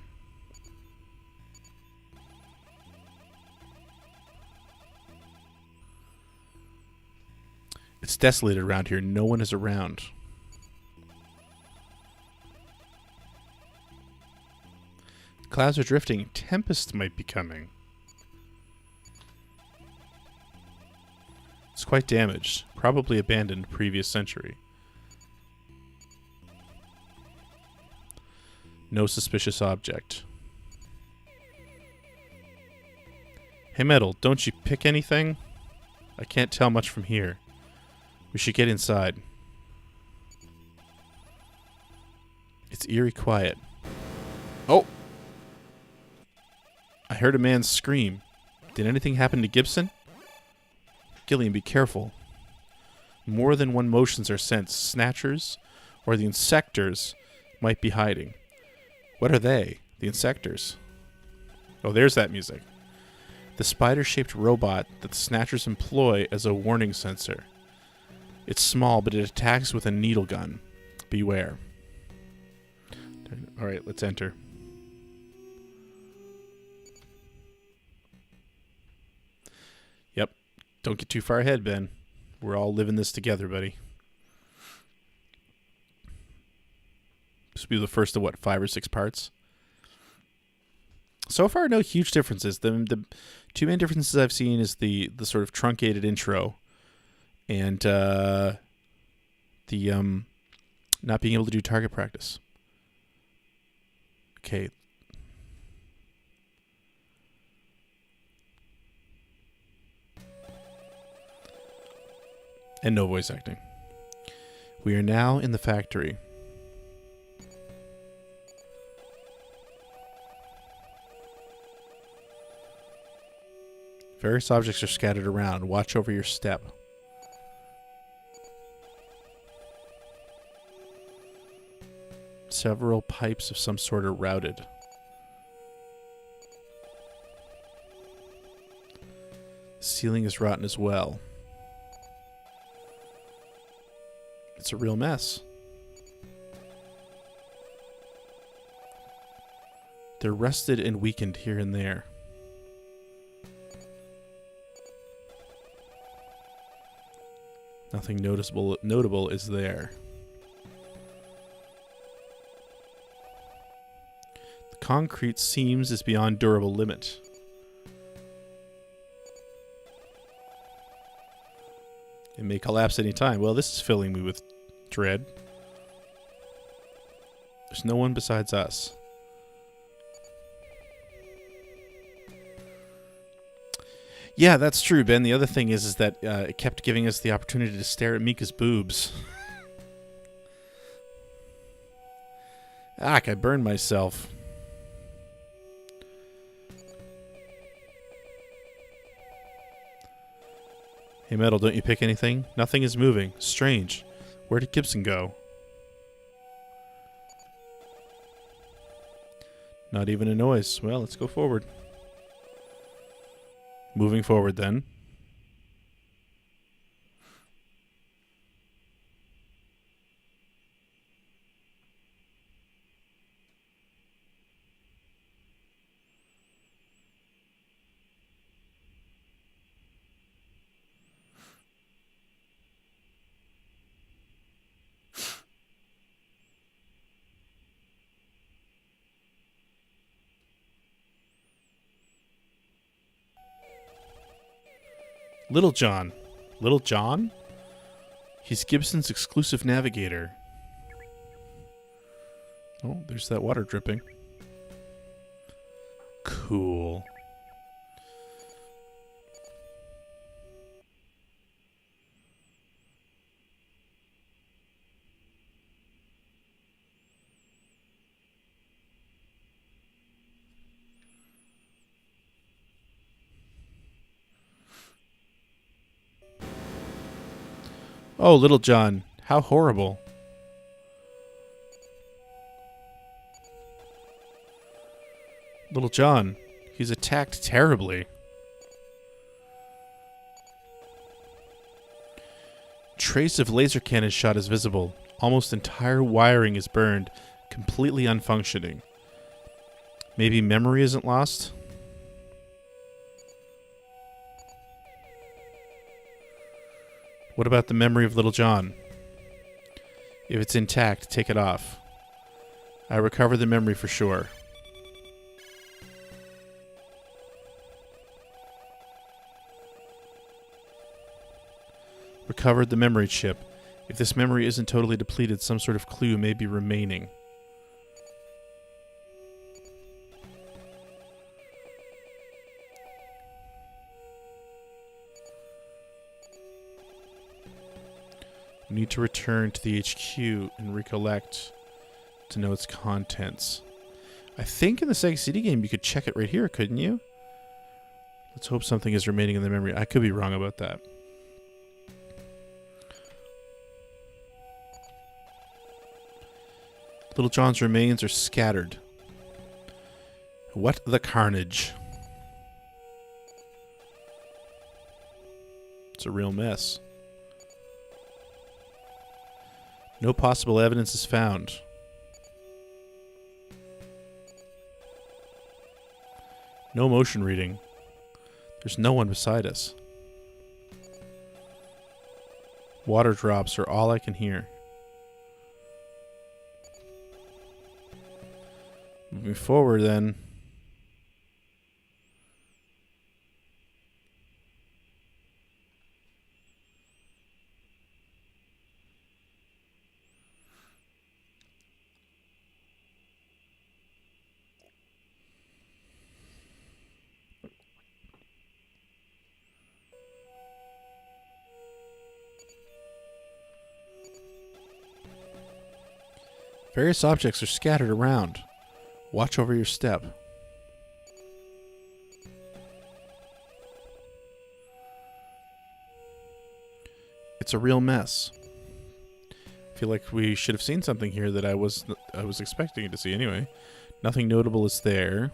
It's desolated around here. No one is around. Clouds are drifting. Tempest might be coming. It's quite damaged. Probably abandoned previous century. No suspicious object. Hey, Metal, don't you pick anything? I can't tell much from here. We should get inside. It's eerie quiet. Oh! I heard a man scream. Did anything happen to Gibson? Gillian, be careful. More than one motions are sent. Snatchers or the insectors might be hiding. What are they? The insectors. Oh, there's that music. The spider-shaped robot that the Snatchers employ as a warning sensor. It's small, but it attacks with a needle gun. Beware. All right, let's enter. Yep. Don't get too far ahead, Ben. We're all living this together, buddy. This will be the first of, what, 5 or 6 parts? So far, no huge differences. The two main differences I've seen is the sort of truncated intro and the not being able to do target practice. Okay. And no voice acting. We are now in the factory. Various objects are scattered around. Watch over your step. Several pipes of some sort are routed. The ceiling is rotten as well. It's a real mess. They're rusted and weakened here and there. Nothing notable is there. The concrete seams is beyond durable limit. It may collapse any time. Well, this is filling me with dread. There's no one besides us. Yeah, that's true, Ben. The other thing is that it kept giving us the opportunity to stare at Mika's boobs. I burned myself. Hey, Metal, don't you pick anything? Nothing is moving. Strange. Where did Gibson go? Not even a noise. Well, let's go forward. Moving forward, then. Little John. Little John? He's Gibson's exclusive navigator. Oh, there's that water dripping. Cool. Oh, Little John. How horrible. Little John. He's attacked terribly. Trace of laser cannon shot is visible. Almost entire wiring is burned, completely unfunctioning. Maybe memory isn't lost? What about the memory of Little John? If it's intact, take it off. I recover the memory for sure. Recovered the memory chip. If this memory isn't totally depleted, some sort of clue may be remaining. We need to return to the HQ and recollect to know its contents. I think in the Sega CD game you could check it right here, couldn't you? Let's hope something is remaining in the memory. I could be wrong about that. Little John's remains are scattered. What the carnage. It's a real mess. No possible evidence is found. No motion reading. There's no one beside us. Water drops are all I can hear. Moving forward, then. Various objects are scattered around. Watch over your step. It's a real mess. I feel like we should have seen something here that I was expecting to see anyway. Nothing notable is there.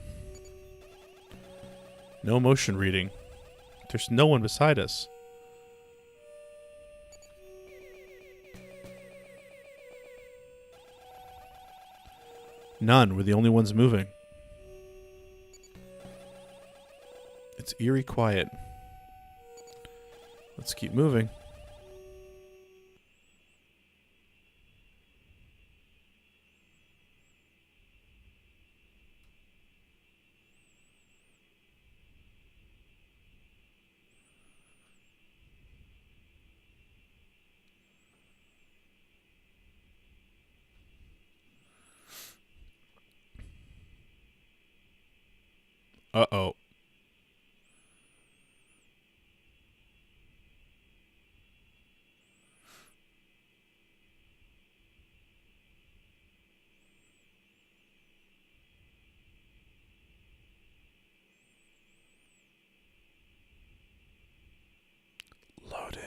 No motion reading. There's no one beside us. None. We're the only ones moving. It's eerie quiet. Let's keep moving. Uh-oh. Loading.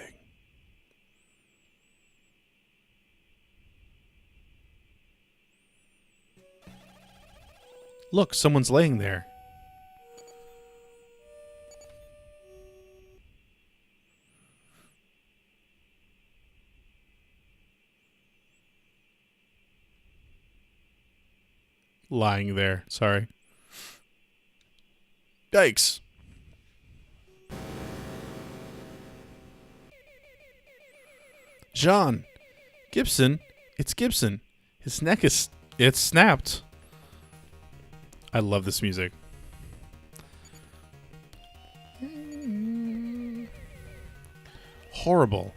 Look, someone's laying there. Lying there. Sorry. Yikes. Jean. Gibson. It's Gibson. His neck is... It's snapped. I love this music. horrible.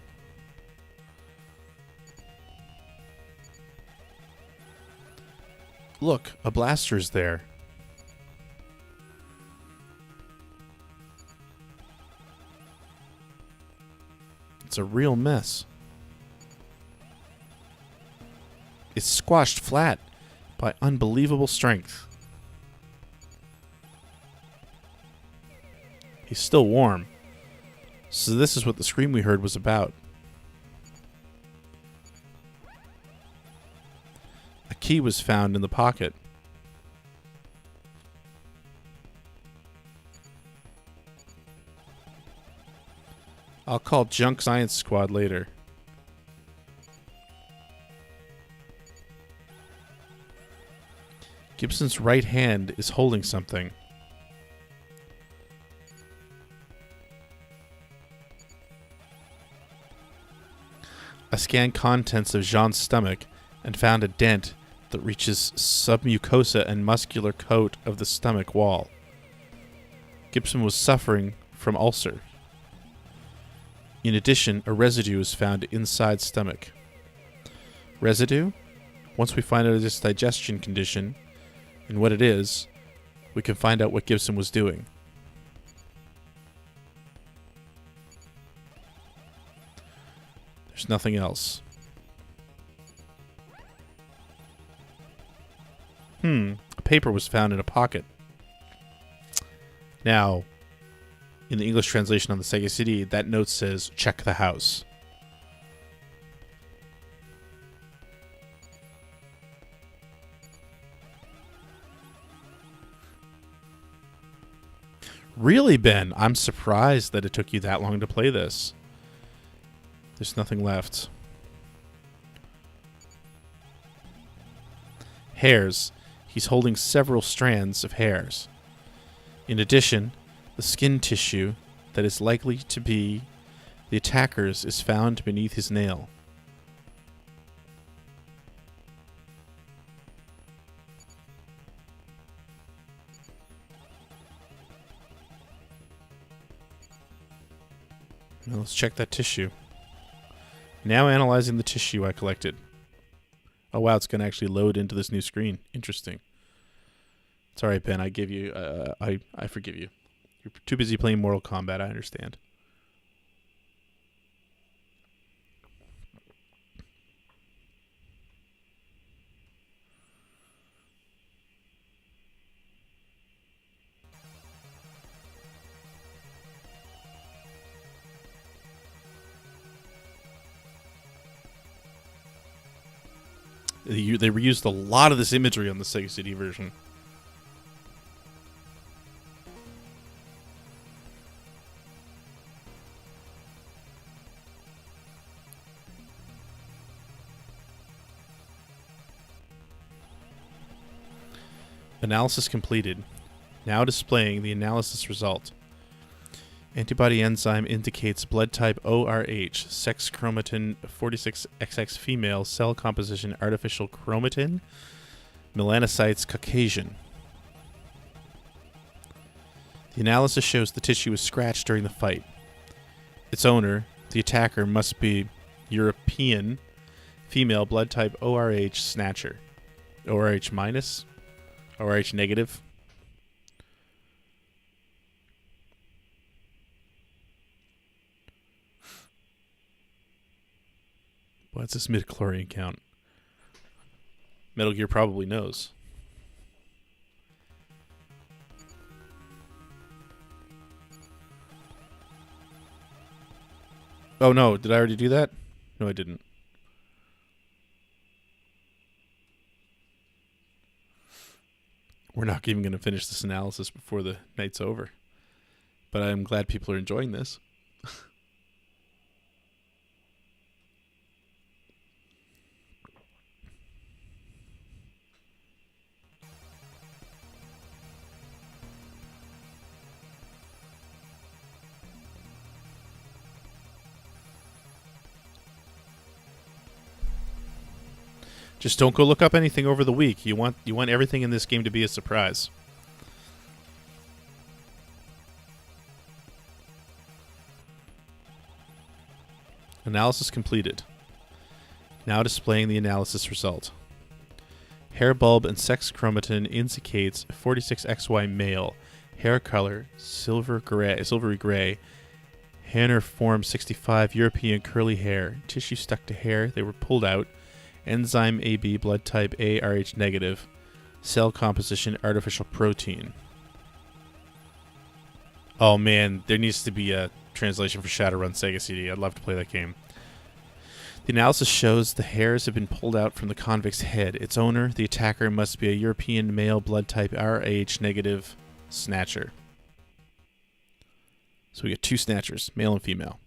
Look, a blaster's there. It's a real mess. It's squashed flat by unbelievable strength. He's still warm. So this is what the scream we heard was about. A key was found in the pocket. I'll call Junk Science Squad later. Gibson's right hand is holding something. I scanned contents of Jean's stomach and found a dent that reaches submucosa and muscular coat of the stomach wall. Gibson was suffering from ulcer. In addition, a residue was found inside stomach. Residue? Once we find out this digestion condition and what it is, we can find out what Gibson was doing. There's nothing else. A paper was found in a pocket. Now, in the English translation on the Sega CD, that note says, check the house. Really, Ben? I'm surprised that it took you that long to play this. There's nothing left. Hairs. He's holding several strands of hairs. In addition, the skin tissue that is likely to be the attacker's is found beneath his nail. Now let's check that tissue. Now analyzing the tissue I collected. Oh wow, it's going to actually load into this new screen. Interesting. It's alright, Ben. I give you. I forgive you. You're too busy playing Mortal Kombat. I understand. They reused a lot of this imagery on the Sega CD version. Analysis completed. Now displaying the analysis result. Antibody enzyme indicates blood type ORH, sex chromatin 46XX female, cell composition artificial chromatin, melanocytes Caucasian. The analysis shows the tissue was scratched during the fight. Its owner, the attacker, must be European, female, blood type ORH, Snatcher. ORH minus? ORH negative? What's this midichlorian count? Metal Gear probably knows. Oh no, did I already do that? No, I didn't. We're not even going to finish this analysis before the night's over. But I'm glad people are enjoying this. Just don't go look up anything over the week. You want everything in this game to be a surprise. Analysis completed. Now displaying the analysis result. Hair bulb and sex chromatin indicates 46XY male. Hair color silvery gray. Hair form 65 European curly hair. Tissue stuck to hair. They were pulled out. Enzyme AB, blood type A, Rh negative. Cell composition, artificial protein. Oh man, there needs to be a translation for Shadowrun Sega CD. I'd love to play that game. The analysis shows the hairs have been pulled out from the convict's head. Its owner, the attacker, must be a European male, blood type Rh negative, Snatcher. So we get 2 Snatchers, male and female.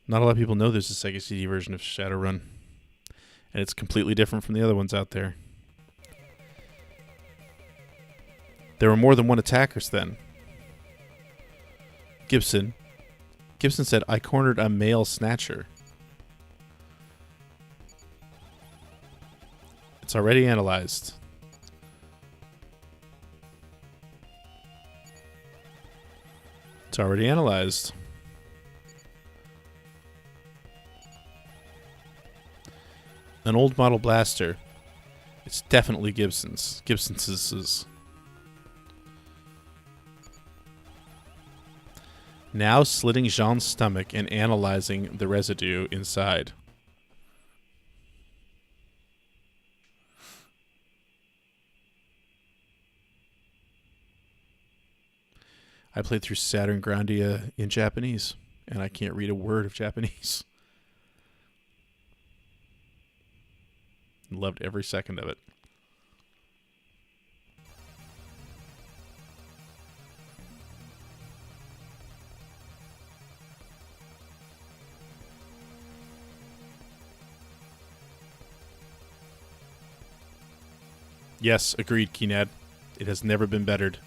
Not a lot of people know there's a Sega CD version of Shadowrun. And it's completely different from the other ones out there. There were more than one attackers then. Gibson said, I cornered a male Snatcher. It's already analyzed. It's already analyzed. An old model blaster. It's definitely Gibson's. Gibson's. Now slitting Jean's stomach and analyzing the residue inside. I played through Saturn Grandia in Japanese, and I can't read a word of Japanese. Loved every second of it. Yes, agreed, Keenad. It has never been bettered.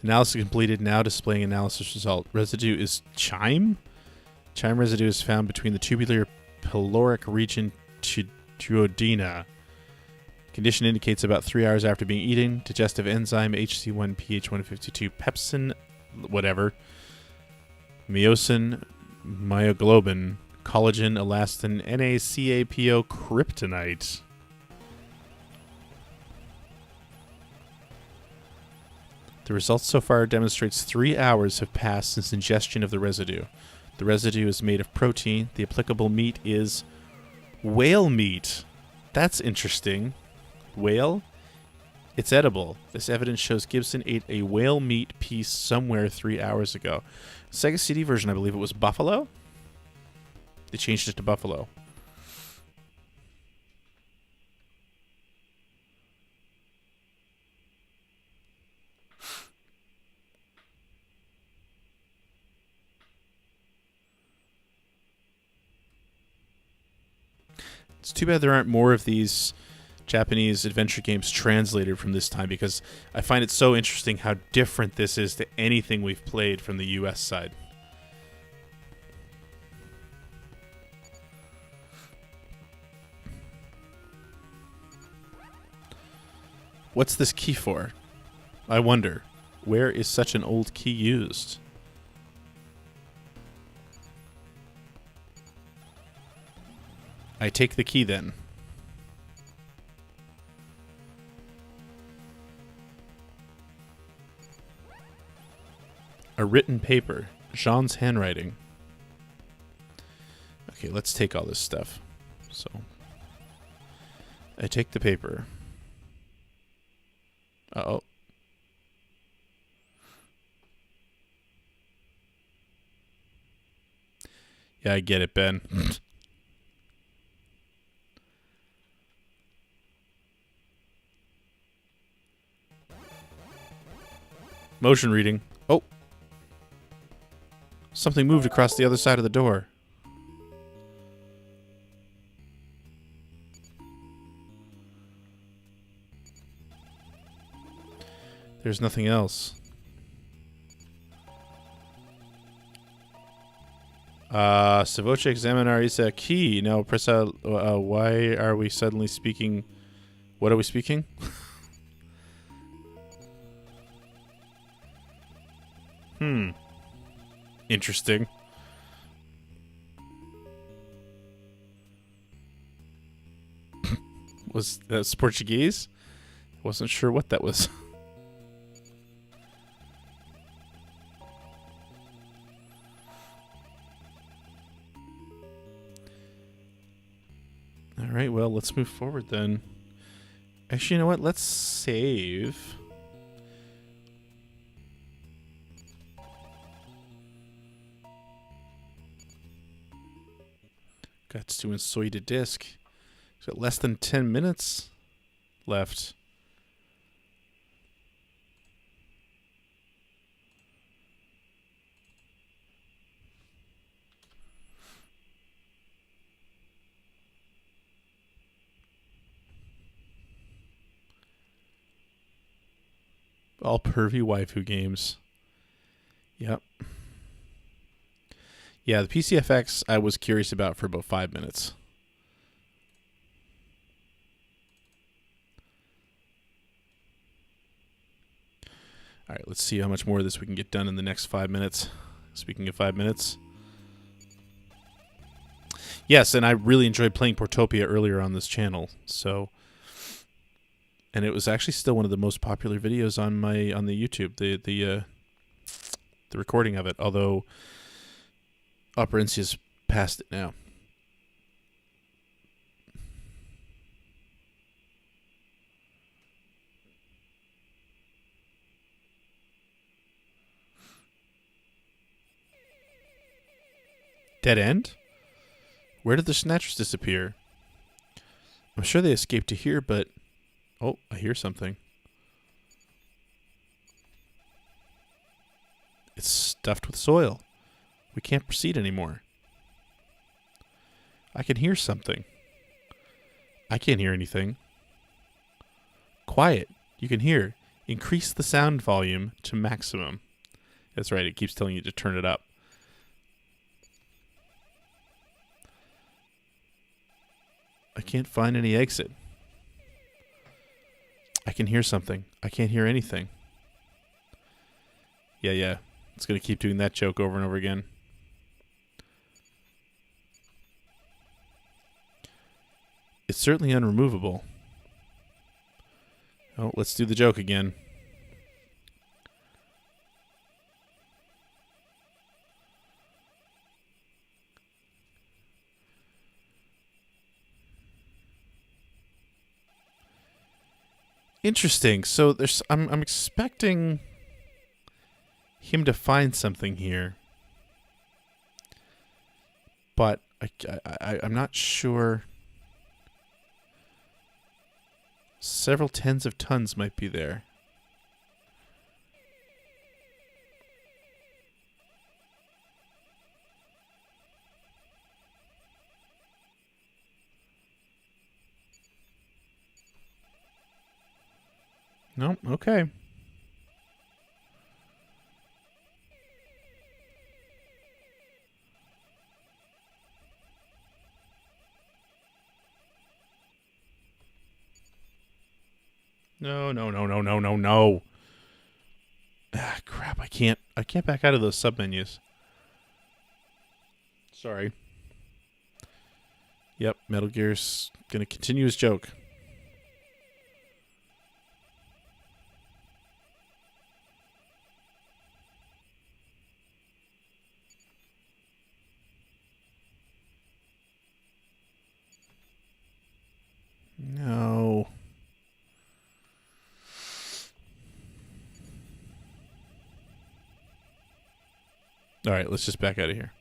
Analysis completed, now displaying analysis result. Residue is chyme? Chyme residue is found between the tubular pyloric region to duodenum. Condition indicates about 3 hours after being eaten. Digestive enzyme HC1 pH152 pepsin, whatever. Myosin, myoglobin, collagen, elastin, NaCAPO, kryptonite. The results so far demonstrates 3 hours have passed since ingestion of the residue. The residue is made of protein. The applicable meat is whale meat. That's interesting. Whale? It's edible. This evidence shows Gibson ate a whale meat piece somewhere 3 hours ago. Sega CD version, I believe it was buffalo? They changed it to buffalo. It's too bad there aren't more of these Japanese adventure games translated from this time, because I find it so interesting how different this is to anything we've played from the US side. What's this key for? I wonder. Where is such an old key used? I take the key then. A written paper. Jean's handwriting. Okay, let's take all this stuff. So, I take the paper. Uh-oh. Yeah, I get it, Ben. Motion reading. Oh. Something moved across the other side of the door. There's nothing else. Savoce examinar is a key. Now, Pressa, why are we suddenly speaking What are we speaking? Interesting. Was that Portuguese? Wasn't sure what that was. All right, well, let's move forward then. Actually, you know what? Let's save. Got to insert a disc. So less than 10 minutes left. All pervy waifu games. Yep. Yeah, the PCFX I was curious about for about 5 minutes. All right, let's see how much more of this we can get done in the next 5 minutes. Speaking of 5 minutes. Yes, and I really enjoyed playing Portopia earlier on this channel. So, and it was actually still one of the most popular videos on the YouTube. The recording of it, although Operancia's past it now. Dead end? Where did the Snatchers disappear? I'm sure they escaped to here, but... Oh, I hear something. It's stuffed with soil. We can't proceed anymore. I can hear something. I can't hear anything. Quiet. You can hear. Increase the sound volume to maximum. That's right, it keeps telling you to turn it up. I can't find any exit. I can hear something. I can't hear anything. Yeah. It's going to keep doing that joke over and over again. It's certainly unremovable. Oh, let's do the joke again. Interesting. So I'm expecting him to find something here, but I'm not sure. Several tens of tons might be there. No, okay. No. Ah, crap, I can't back out of those submenus. Sorry. Yep, Metal Gear's gonna continue his joke. No. All right, let's just back out of here.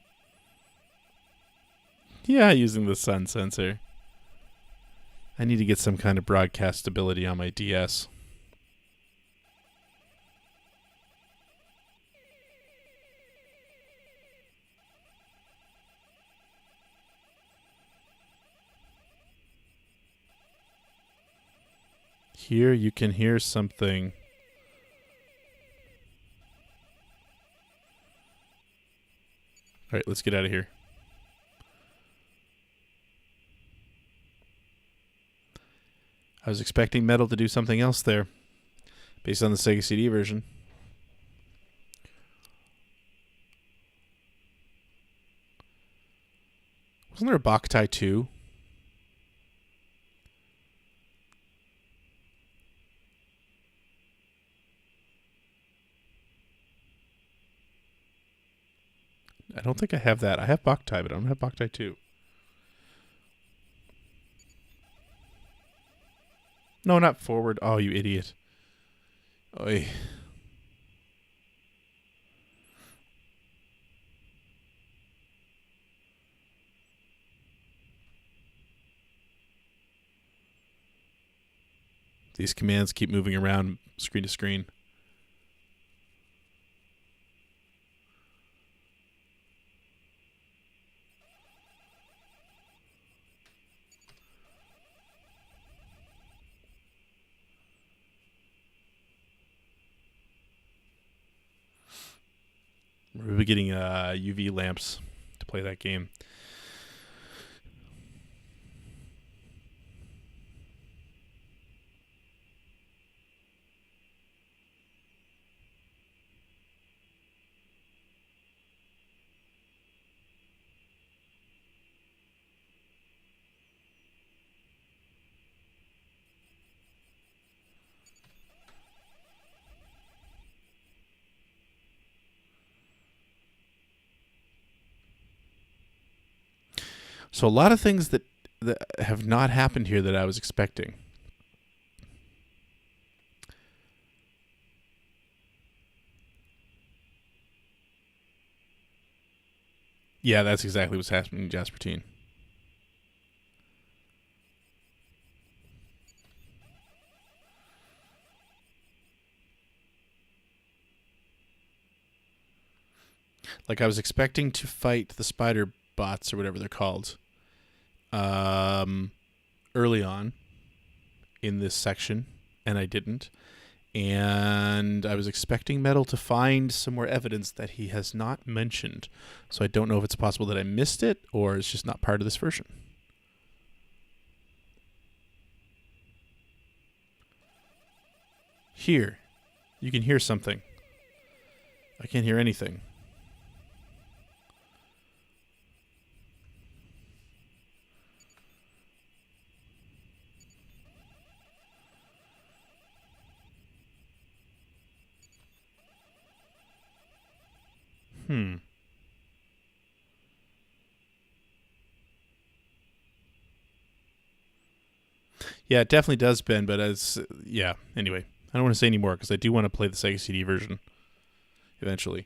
Yeah, using the sun sensor. I need to get some kind of broadcast stability on my DS. Here you can hear something. All right, let's get out of here. I was expecting Metal to do something else there, based on the Sega CD version. Wasn't there a Boktai 2? I don't think I have that. I have Boktai, but I don't have Boktai 2. No, not forward. Oh, you idiot. Oy. These commands keep moving around screen to screen. We'll be getting UV lamps to play that game. So a lot of things that have not happened here that I was expecting. Yeah, that's exactly what's happening in Jaspertine. Like, I was expecting to fight the spider bots or whatever they're called early on in this section, and I didn't. And I was expecting Metal to find some more evidence that he has not mentioned. So I don't know if it's possible that I missed it or it's just not part of this version. Here, you can hear something. I can't hear anything. Yeah, it definitely does, Ben, but yeah, anyway. I don't want to say any more because I do want to play the Sega CD version eventually.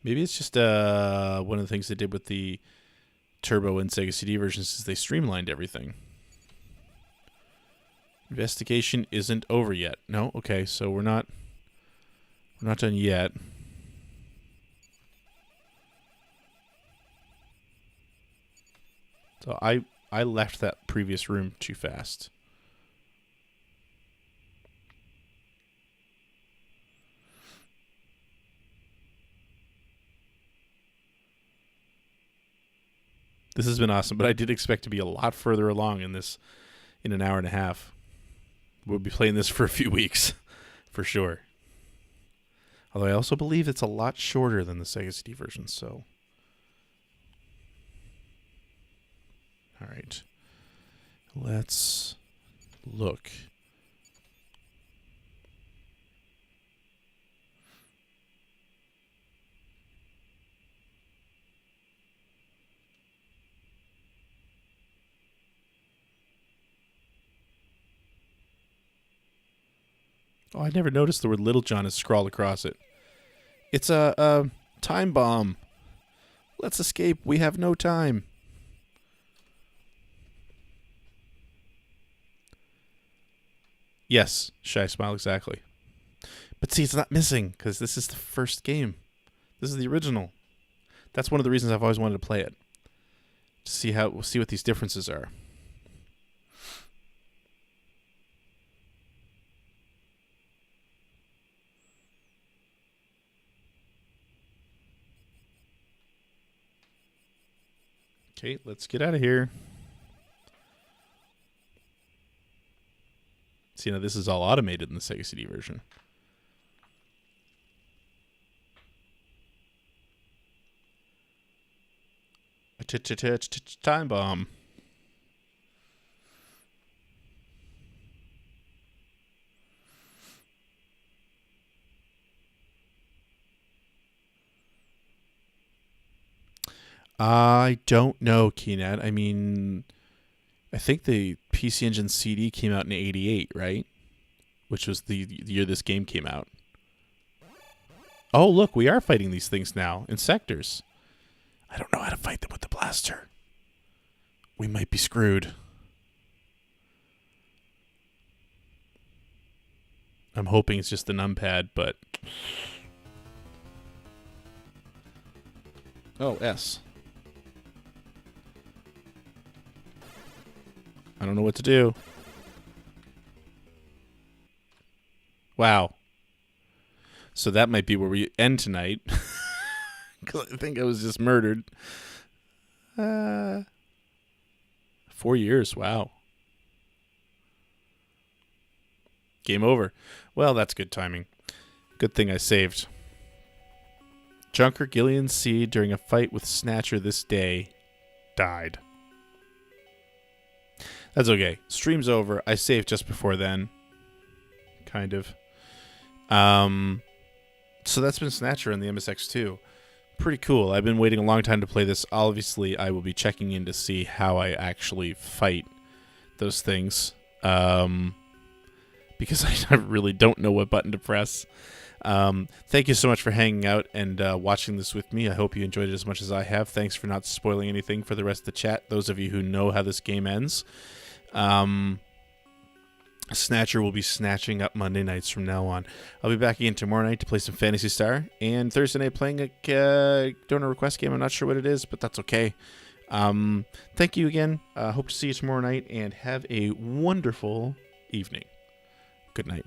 Maybe it's just one of the things they did with the Turbo and Sega CD versions is they streamlined everything. Investigation isn't over yet. No? Okay, so we're not done yet. So I left that previous room too fast. This has been awesome, but I did expect to be a lot further along in this in an hour and a half. We'll be playing this for a few weeks, for sure. Although I also believe it's a lot shorter than the Sega CD version, so. All right. Let's look. Oh, I never noticed the word Little John is scrawled across it. It's a time bomb. Let's escape. We have no time. Yes, Shy Smile, exactly. But see, it's not missing because this is the first game. This is the original. That's one of the reasons I've always wanted to play it. To see what these differences are. Okay, let's get out of here. See, now this is all automated in the Sega CD version. Time bomb. I don't know, Keenat. I mean, I think the PC Engine CD came out in '88, right? Which was the year this game came out. Oh, look, we are fighting these things now in sectors. I don't know how to fight them with the blaster. We might be screwed. I'm hoping it's just the numpad, but... Oh, S. I don't know what to do. Wow. So that might be where we end tonight. Because I think I was just murdered. 4 years. Wow. Game over. Well, that's good timing. Good thing I saved. Junker Gillian C. during a fight with Snatcher this day died. That's okay. Stream's over. I saved just before then. Kind of. So that's been Snatcher on the MSX2. Pretty cool. I've been waiting a long time to play this. Obviously, I will be checking in to see how I actually fight those things. Because I really don't know what button to press. Thank you so much for hanging out and watching this with me. I hope you enjoyed it as much as I have. Thanks for not spoiling anything for the rest of the chat. Those of you who know how this game ends. Snatcher will be snatching up Monday nights from now on. I'll be back again tomorrow night to play some Phantasy Star. And Thursday night playing a donor request game. I'm not sure what it is, but that's okay. Thank you again. Hope to see you tomorrow night. And have a wonderful evening. Good night.